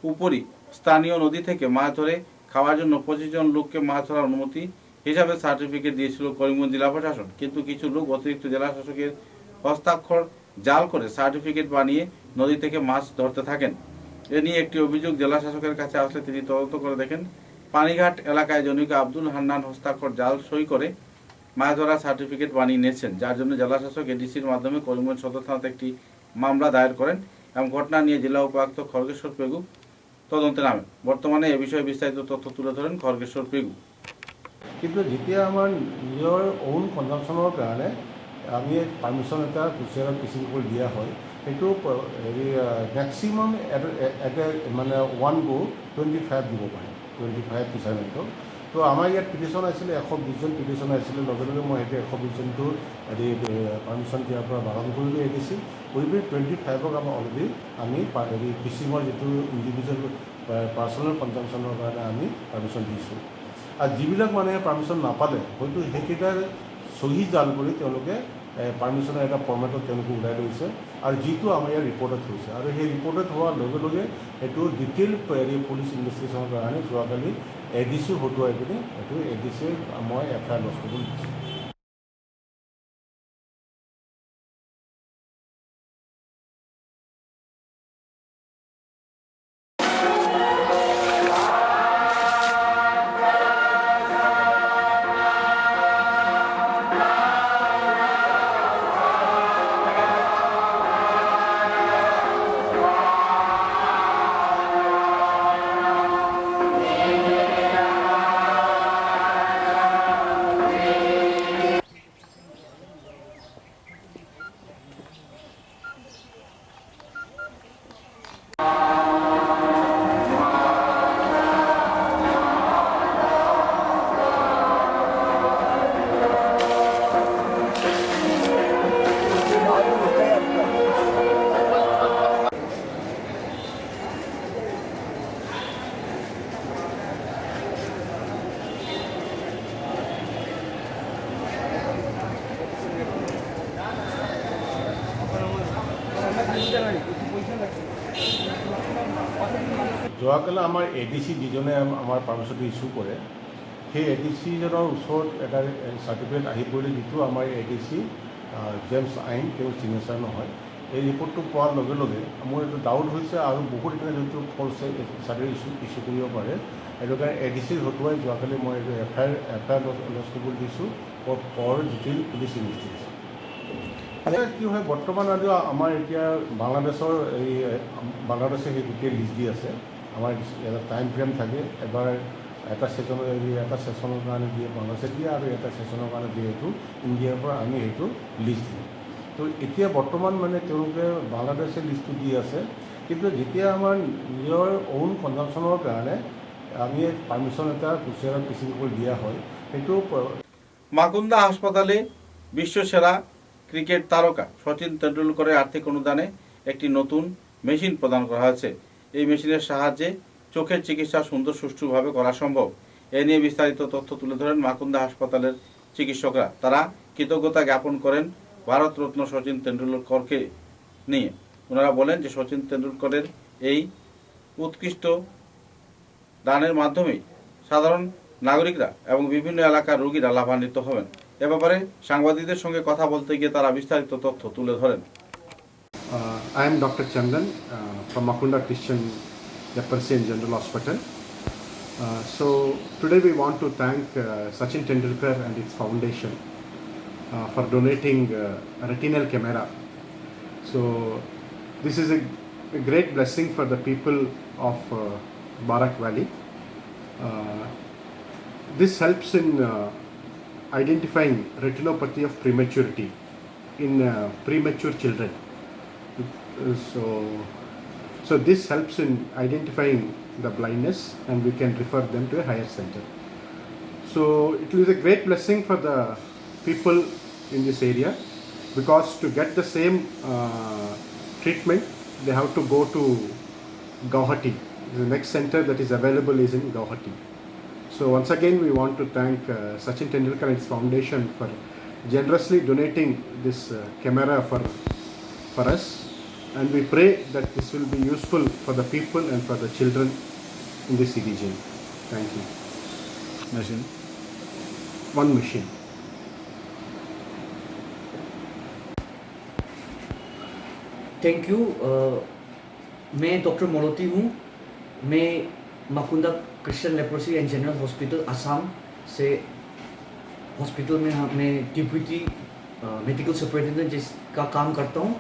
উপরই স্থানীয় নদী থেকে মাছ ধরে খাওয়ার জন্য 25 জন লোককে মাছ ধরার অনুমতি হিসাবে সার্টিফিকেট দিয়েছিল করিমগঞ্জ জেলা প্রশাসন। কিন্তু কিছু লোক অতিরিক্ত জেলা শাসকের হস্তাক্ষর জাল করে সার্টিফিকেট বানিয়ে নদী থেকে মাছ ধরতে থাকেন। এ নিয়ে একটি অভিযোগ জেলা শাসকের কাছে আসলে তিনি তদন্ত করে দেখেন পানিঘাট এলাকায় জনৈক আব্দুল হান্নান হস্তাক্ষর জাল সই করে মাছ ধরার সার্টিফিকেট বানিয়ে নিয়েছেন, যার জন্য জেলা শাসক এডিসির মাধ্যমে করিমগঞ্জ সদর থানাতে একটি মামলা দায়ের করেন এবং ঘটনা নিয়ে জেলা উপায়ুক্ত খড়গেশ্বর পেগু তদন্তে নামেন। বর্তমানে এ বিষয়ে বিস্তারিত তথ্য তুলে ধরেন খড়গেশ্বর পেগু। কিন্তু যেতিয়া আমাৰ নিজৰ ওন কনজামশ্যনৰ কাৰণে আমি পাৰ্মিশ্যন এটা কুচিয়াৰত পিচিং কৰি দিয়া হয়, সেইটো হেৰি মেক্সিমাম এটা মানে 1 go 25 দিব পাৰে, 25 পিচাৰমেণ্টৰ। তো আমাৰ ইয়াত পিটিশ্যন আছিলে 120 জন পিটিশ্যন আছিলে। লগে লগে মই সেইটো 120 জনটো হেৰি পাৰ্মিশ্যন দিয়াৰ পৰা বাৰণ কৰিলোঁ এডিচি কৰি 25ক আমাৰ অলৰেডি আমি হেৰি পিচিঙৰ যিটো ইণ্ডিভিজুৱেল পাৰ্চনেল কনজামশ্যনৰ কাৰণে আমি পাৰ্মিশ্যন দিছোঁ। আৰু যিবিলাক মানুহে পাৰ্মিশ্যন নাপালে হয়তো সেইকেইটাৰ চহী জাল কৰি তেওঁলোকে পাৰ্মিশ্যনৰ এটা ফৰ্মেটত তেওঁলোকে ওলাই লৈছে আৰু যিটো আমাৰ ইয়াত ৰিপৰ্টেড হৈছে। আৰু সেই ৰিপৰ্টেড হোৱাৰ লগে লগে সেইটো ডিটেইল পুলিচ ইনভেষ্টিগেশ্যনৰ কাৰণে যোৱাকালি এডিচি হতুৱাই পিনি সেইটো এডিচিয়ে মই এফআইআৰ লজ কৰিবলৈ দিছোঁ। যোৱাকালি আমাৰ এডিচি যিজনে আমাৰ পাৰ্মিশ্যনটো ইছ্যু কৰে, সেই এডিচিজনৰ ওচৰত এটা চাৰ্টিফিকেট আহি পৰিলে, যিটো আমাৰ এডিচি জেমছ আইন তেওঁ চিগনেচাৰ নহয়। এই ৰিপৰ্টটো পোৱাৰ লগে লগে মোৰ এইটো ডাউট হৈছে আৰু বহুত এতিয়া যোনটো ফল্ছ চাৰ্টিফিকেট ইছ্যু কৰিব পাৰে, সেইটো কাৰণে এডিচিৰ হতুৱাই যোৱাকালি মই এইটো এফআইআৰ লজ কৰিবলৈ দিছোঁ ফৰ ডিটেইল পুলিচ ইনভেষ্টিগেশ্যন। কি হয় বৰ্তমান আৰু আমাৰ এতিয়া বাংলাদেশৰ এই বাংলাদেশে সেই গোটেই লিষ্ট দি আছে। আমাৰ এটা টাইম ফ্ৰেম থাকে, এবাৰ এটা ছেশ্যনৰ কাৰণে দিয়ে বাংলাদেশে দিয়ে আৰু এটা ছেশ্যনৰ কাৰণে দিয়ে সেইটো ইণ্ডিয়াৰ পৰা আমি সেইটো লিষ্ট দিওঁ। তো এতিয়া বৰ্তমান মানে তেওঁলোকে বাংলাদেশে লিষ্টটো দি আছে, কিন্তু যেতিয়া আমাৰ নিজৰ অউন কনজামশ্যনৰ কাৰণে আমি পাৰ্মিশ্যন এটা কুচিয়াৰত পিচিং কৰি দিয়া হয়, সেইটো মাকুন্দা হাসপাতালে বিশ্বসেরা ক্রিকেট তারকা সচিন তেন্ডুলকরের আর্থিক অনুদানে একটি নতুন মেশিন প্রদান করা হয়েছে। এই মেশিনের সাহায্যে চোখের চিকিৎসা সুন্দর সুষ্ঠুভাবে করা সম্ভব। এ নিয়ে বিস্তারিত তথ্য তুলে ধরেন মাকুন্দা হাসপাতালের চিকিৎসকরা। তারা কৃতজ্ঞতা জ্ঞাপন করেন ভারতরত্ন সচিন তেন্ডুলকরকে নিয়ে। ওনারা বলেন যে সচিন তেন্ডুলকরের এই উৎকৃষ্ট দানের মাধ্যমেই সাধারণ নাগরিকরা এবং বিভিন্ন এলাকার রোগীরা লাভান্বিত হবেন। এ ব্যাপারে সাংবাদিকদের সঙ্গে কথা বলতে গিয়ে তারা বিস্তারিত তথ্য তুলে ধরেন। I am Dr. Chandan from Makunda Christian Leprosy and General Hospital. So today we want to thank Sachin Tendulkar and its foundation for donating a retinal camera. So this is a great blessing for the people of Barak Valley. This helps in identifying retinopathy of prematurity in premature children. So this helps in identifying the blindness, and we can refer them to a higher center. So it is a great blessing for the people in this area, because to get the same treatment they have to go to Guwahati. The next center that is available is in Guwahati. So once again we want to thank Sachin Tendulkar and his foundation for generously donating this camera for us, and we pray that this will be useful for the people and for the children in this region. Thank you. Machine. One machine. Thank you. मैं doctor Moloti हूँ। मैं Makunda Christian leprosy and general hospital Assam से hospital में मैं deputy medical superintendent जिसका काम करता हूँ,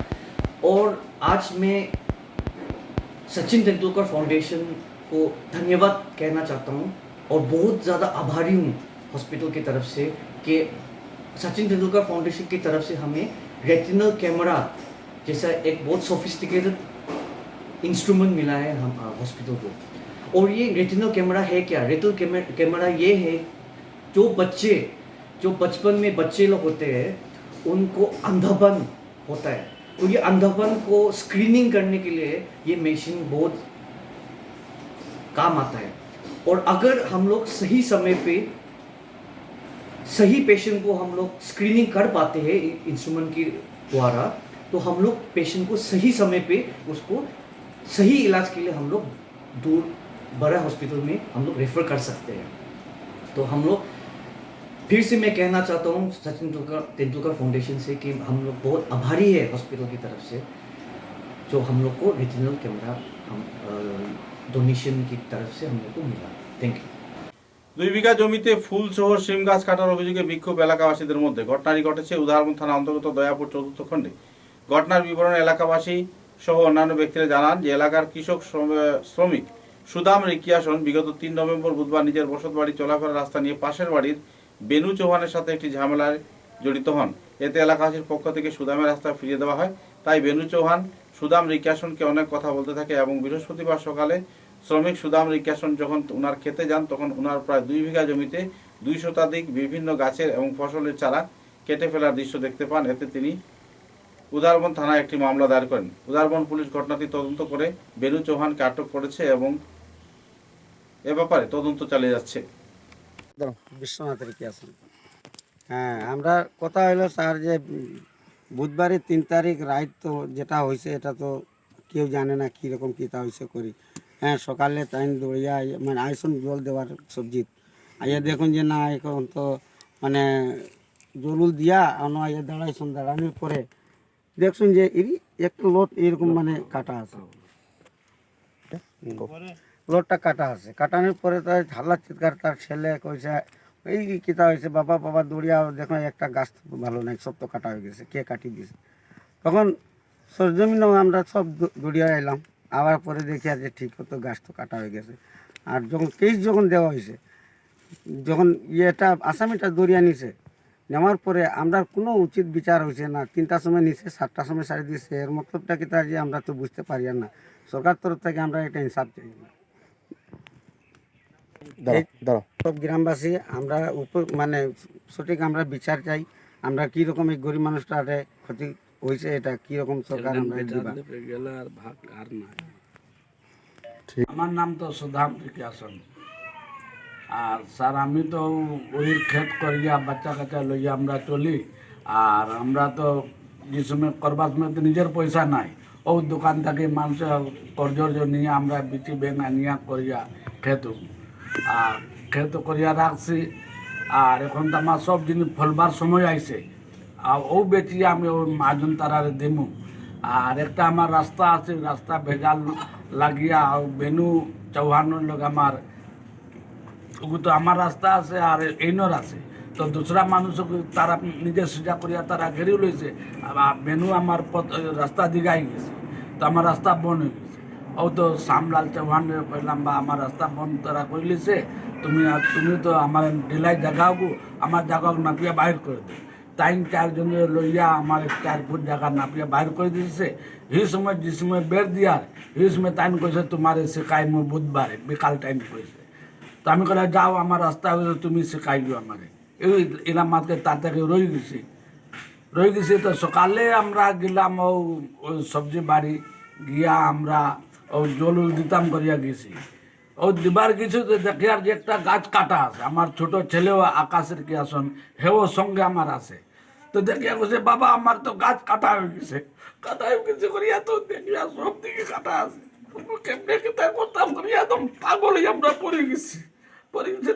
और आज मैं सचिन तेंदुलकर फाउंडेशन को धन्यवाद कहना चाहता हूँ और बहुत ज़्यादा आभारी हूँ हॉस्पिटल की तरफ से कि सचिन तेंदुलकर फाउंडेशन की तरफ से हमें रेटिनल कैमरा जैसा एक बहुत सोफिस्टिकेटेड इंस्ट्रूमेंट मिला है हम हॉस्पिटल को। और ये रेटिनल कैमरा है क्या? रेटिनल कैमरा ये है जो बचपन में बच्चे लोग होते हैं उनको अंधापन होता है, तो ये अंधापन को स्क्रीनिंग करने के लिए ये मशीन बहुत काम आता है। और अगर हम लोग सही समय पे सही पेशेंट को हम लोग स्क्रीनिंग कर पाते हैं इंस्ट्रूमेंट के द्वारा, तो हम लोग पेशेंट को सही समय पे उसको सही इलाज के लिए हम लोग दूर बड़ा हॉस्पिटल में हम लोग रेफर कर सकते हैं। तो हम लोग फिर से मैं कहना चाहता हूँ सचिन तेंदुलकर फाउंडेशन से कि हम लोग बहुत आभारी है हॉस्पिटल की तरफ से जो हम लोग को रेटिनल कैमरा हम डोनेशन की तरफ से हम लोग को मिला। Thank you. 2 বিঘা জমিতে ফুল সহ শিম গাছ কাটার অভিযোগে বিক্ষোভ এলাকাবাসীদের মধ্যে। ঘটনাটি ঘটেছে উদাহরণ থানা অন্তর্গত দয়াপুর চতুর্থ খণ্ডে। ঘটনার বিবরণ এলাকাবাসী সহ অন্যান্য ব্যক্তিরা জানান যে এলাকার কৃষক শ্রমিক সুদাম রিকিয়াসন বিগত 3 নভেম্বর বুধবার নিজের বসত বাড়ি চলাফেরার রাস্তা নিয়ে পাশের বাড়ির বেনু চৌহানের সাথে একটি ঝামেলায় জড়িত হন। এতে এলাকাবাসীর পক্ষ থেকে সুদামের রাস্তা ফিরিয়ে দেওয়া হয়। তাই বেনু চৌহান সুদাম রিকিয়াসনকে অনেক কথা বলতে থাকে এবং বৃহস্পতিবার সকালে শ্রমিক সুদাম রিকিয়াসন যখন উনার খেতে যান তখন উনার প্রায় 2 বিঘা জমিতে 2 শতাধিক বিভিন্ন গাছের এবং ফসলের চারা কেটে ফেলার দৃশ্য দেখতে পান। এতে তিনি উদারবন থানায় একটি মামলা দায়ের করেন। উদারবন পুলিশ ঘটনাটি তদন্ত করে বেনু চৌহানকে আটক করেছে এবং এ ব্যাপারে তদন্ত চালিয়ে যাচ্ছে। বিশ্বনাথ রিকিয়াসন। হ্যাঁ, আমরা কথা হলো স্যার যে বুধবারে 3 তারিখ রাত তো যেটা হয়েছে এটা তো কেউ জানে না কীরকম কী তা হয়েছে করি। হ্যাঁ, সকালে তাই দৌড়িয়া মানে আইসুন জল দেওয়ার সবজি আইয়া দেখুন যে না এখন তো মানে জলুল দিয়া আইয়া দাঁড়াইছুন। দাঁড়ানোর পরে দেখছুন যে একটা লোট এরকম মানে কাটা আছে, লোটটা কাটা আছে। কাটানোর পরে তার হাল্লা চিৎকার, তার ছেলে কইছে এই কিতা হয়েছে বাবা বাবা দৌড়িয়া দেখো একটা গাছ ভালো নাই, সব তো কাটা হয়ে গেছে, কে কাটি দিয়েছে। তখন সরজমিন আমরা সব দৌড়িয়া এলাম, আবার পরে দেখি আর যে ঠিক হতো গাছ তো কাটা হয়ে গেছে। আর যখন কেস যখন দেওয়া হয়েছে, যখন ইয়েটা আসামিটা দরিয়া নিছে, নেওয়ার পরে আমরা কোনো উচিত বিচার হয়েছে না। 3টার সময় নিছে, 7টার সময় ছাড়ি দিয়েছে। এর মতলবটা কি তার যে আমরা তো বুঝতে পারি আর না। সরকার তরফ থেকে আমরা এটা ইনসাফ চাই। সব গ্রামবাসী আমরা মানে সঠিক আমরা বিচার চাই। আমরা কীরকম এই গরিব মানুষটারে ক্ষতি হয়েছে, এটা কীরকম সরকার আমরা দিবা। আমার নাম তো সুধাম ত্রিকাসন। আর স্যার আমি তো ওই ক্ষেত করিয়া বাচ্চা কাচ্চা লইয়া আমরা চলি। আর আমরা তো যে সময় করবার সময় তো নিজের পয়সা নাই, ও দোকান থেকে মানুষের কর্জর্জ নিয়ে আমরা বিচি বেঙ্গা নিয়ে করিয়া খেত। আর খেত করিয়া রাখছি। আর এখন তো আমার সব জিনিস ফলবার সময় আইছে, আর ও বেচিয়ে আমি ওর মাজন তারারে দিমু। আর একটা আমার রাস্তা আছে, রাস্তা ভেজাল লাগিয়া বেনু চৌহানোর লোক আমার তো আমার রাস্তা আছে আর এইনর আছে। তো দুসরা মানুষ তারা নিজে সোজা করিয়া তারা ঘেরি লইছে। বেনু আমার রাস্তা দিঘাই গেছে, তো আমার রাস্তা বন্ধ হয়ে গেছে। ও তো শ্যামলাল চৌহান কইলাম বা আমার রাস্তা বন্ধ তারা কই লিছে, তুমি তো আমার ঢিলাই জায়গাও আমার জায়গা নাপিয়া বাহির করে দে। 3-4 জন লইয়া আমার 4 ফুট জায়গা নাপিয়া বাহির করে দিয়েছে। এই সময় যে সময় বের দিয়ার এই সময় টাইম কইছে তোমার শেখাইমু বুধবারে বিকাল টাইম কইছে। তো আমি কইলাম যাও আমার রাস্তা হয়েছে তুমি শেখাইও আমারে। এরা মাত্র তার থেকে রয়ে গেছি। তো সকালে আমরা গেলাম ওই সবজি বাড়ি গিয়া আমরা ও জল দিতাম করিয়া গেছি। ও দিবার কিছু তো দেখি আর যে একটা গাছ কাটা আছে। আমার ছোট ছেলেও আকাশের কি আসন হেও সঙ্গে আমার আছে। তো দেখিয়া গেছে বাবা আমার তো গাছ কাটা হয়ে গেছে করিয়া, তো দেখিয়া সব দিকে কাটা আছে। কেমনে কেতা করতাম করিয়া একদম পাগল আমরা পড়ে গেছি।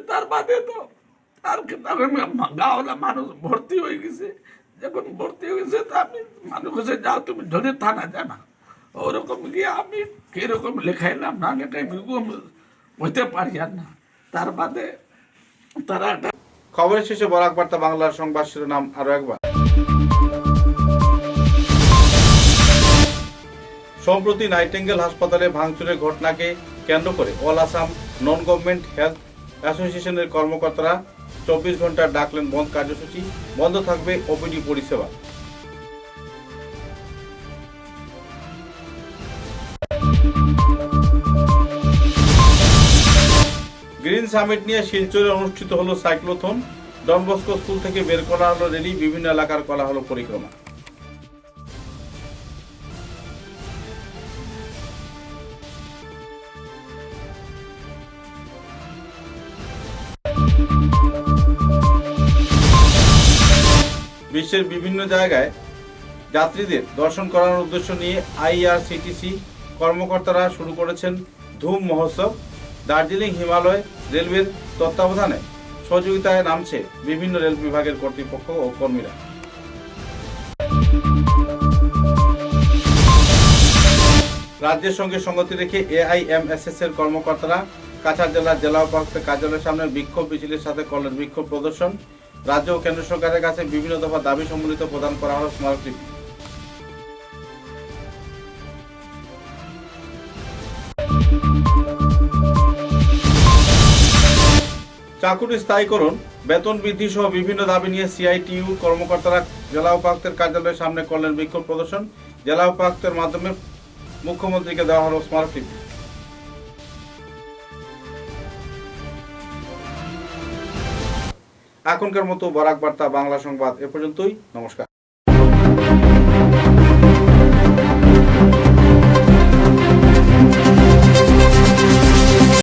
তার বাদে তো আর গাঁওলা মানুষ ভর্তি হয়ে গেছে। যখন ভর্তি হয়ে গেছে তা আমি মানুষ কাছে যাও তুমি ধরে থানা জানা। ওরকম গিয়ে আমি কিরকম লেখাইলাম না লেখাই হইতে পারি আর না। তার বাদে তারা একটা খবরের শেষে বরাক বার্তা বাংলার সংবাদ শিরোনাম আরো একবার। সম্প্রতি নাইটিঙ্গেল হাসপাতালে ভাঙচুরের ঘটনাকে কেন্দ্র করে all Assam non government health অ্যাসোসিয়েশনের কর্মকর্তারা 24 ঘন্টা ডাকলেন বন্ধ কার্যসূচি। বন্ধ থাকবে ওপিডি পরিষেবা। গ্রিন সামিট নিয়ে শিলচরে অনুষ্ঠিত হলো সাইক্লোথন। ডন বস্কো স্কুল থেকে বের করা হলো রেলি, বিভিন্ন এলাকার করা হলো পরিক্রমা। বিশ্বের বিভিন্ন জায়গায় যাত্রীদের দর্শন করানোর উদ্দেশ্য নিয়ে আইআরসিটিসি কর্মকর্তারা শুরু করেছেন ধুম মহোৎসব। দার্জিলিং হিমালয় রেলওয়ের তত্ত্বাবধানে সহযোগিতায় নামছে বিভিন্ন রেল বিভাগের কর্তৃপক্ষ ও কর্মীরা। রাজ্যের সঙ্গে সঙ্গতি রেখে এআইএমএসএস এর কর্মকর্তারা কাছাড় জেলার জেলা উপায়ুক্ত কার্যালয়ের সামনে বিক্ষোভ মিছিলের সাথে করলেন বিক্ষোভ প্রদর্শন। রাজ্য ও কেন্দ্র সরকারের কাছে বিভিন্ন দফা দাবি সম্বলিত প্রদান করা হলো স্মারকলিপি। চাকুরি স্থায়ীকরণ, বেতন বৃদ্ধি সহ বিভিন্ন দাবি নিয়ে সিআইটিইউ কর্মকর্তারা জেলা উপায়ুক্তের কার্যালয়ের সামনে করলেন বিক্ষোভ প্রদর্শন। জেলা উপায়ুক্তের মাধ্যমে মুখ্যমন্ত্রীকে দেওয়া হলো স্মারকলিপি। এখনকার মতো বরাক বার্তা বাংলা সংবাদ এ পর্যন্তই। নমস্কার।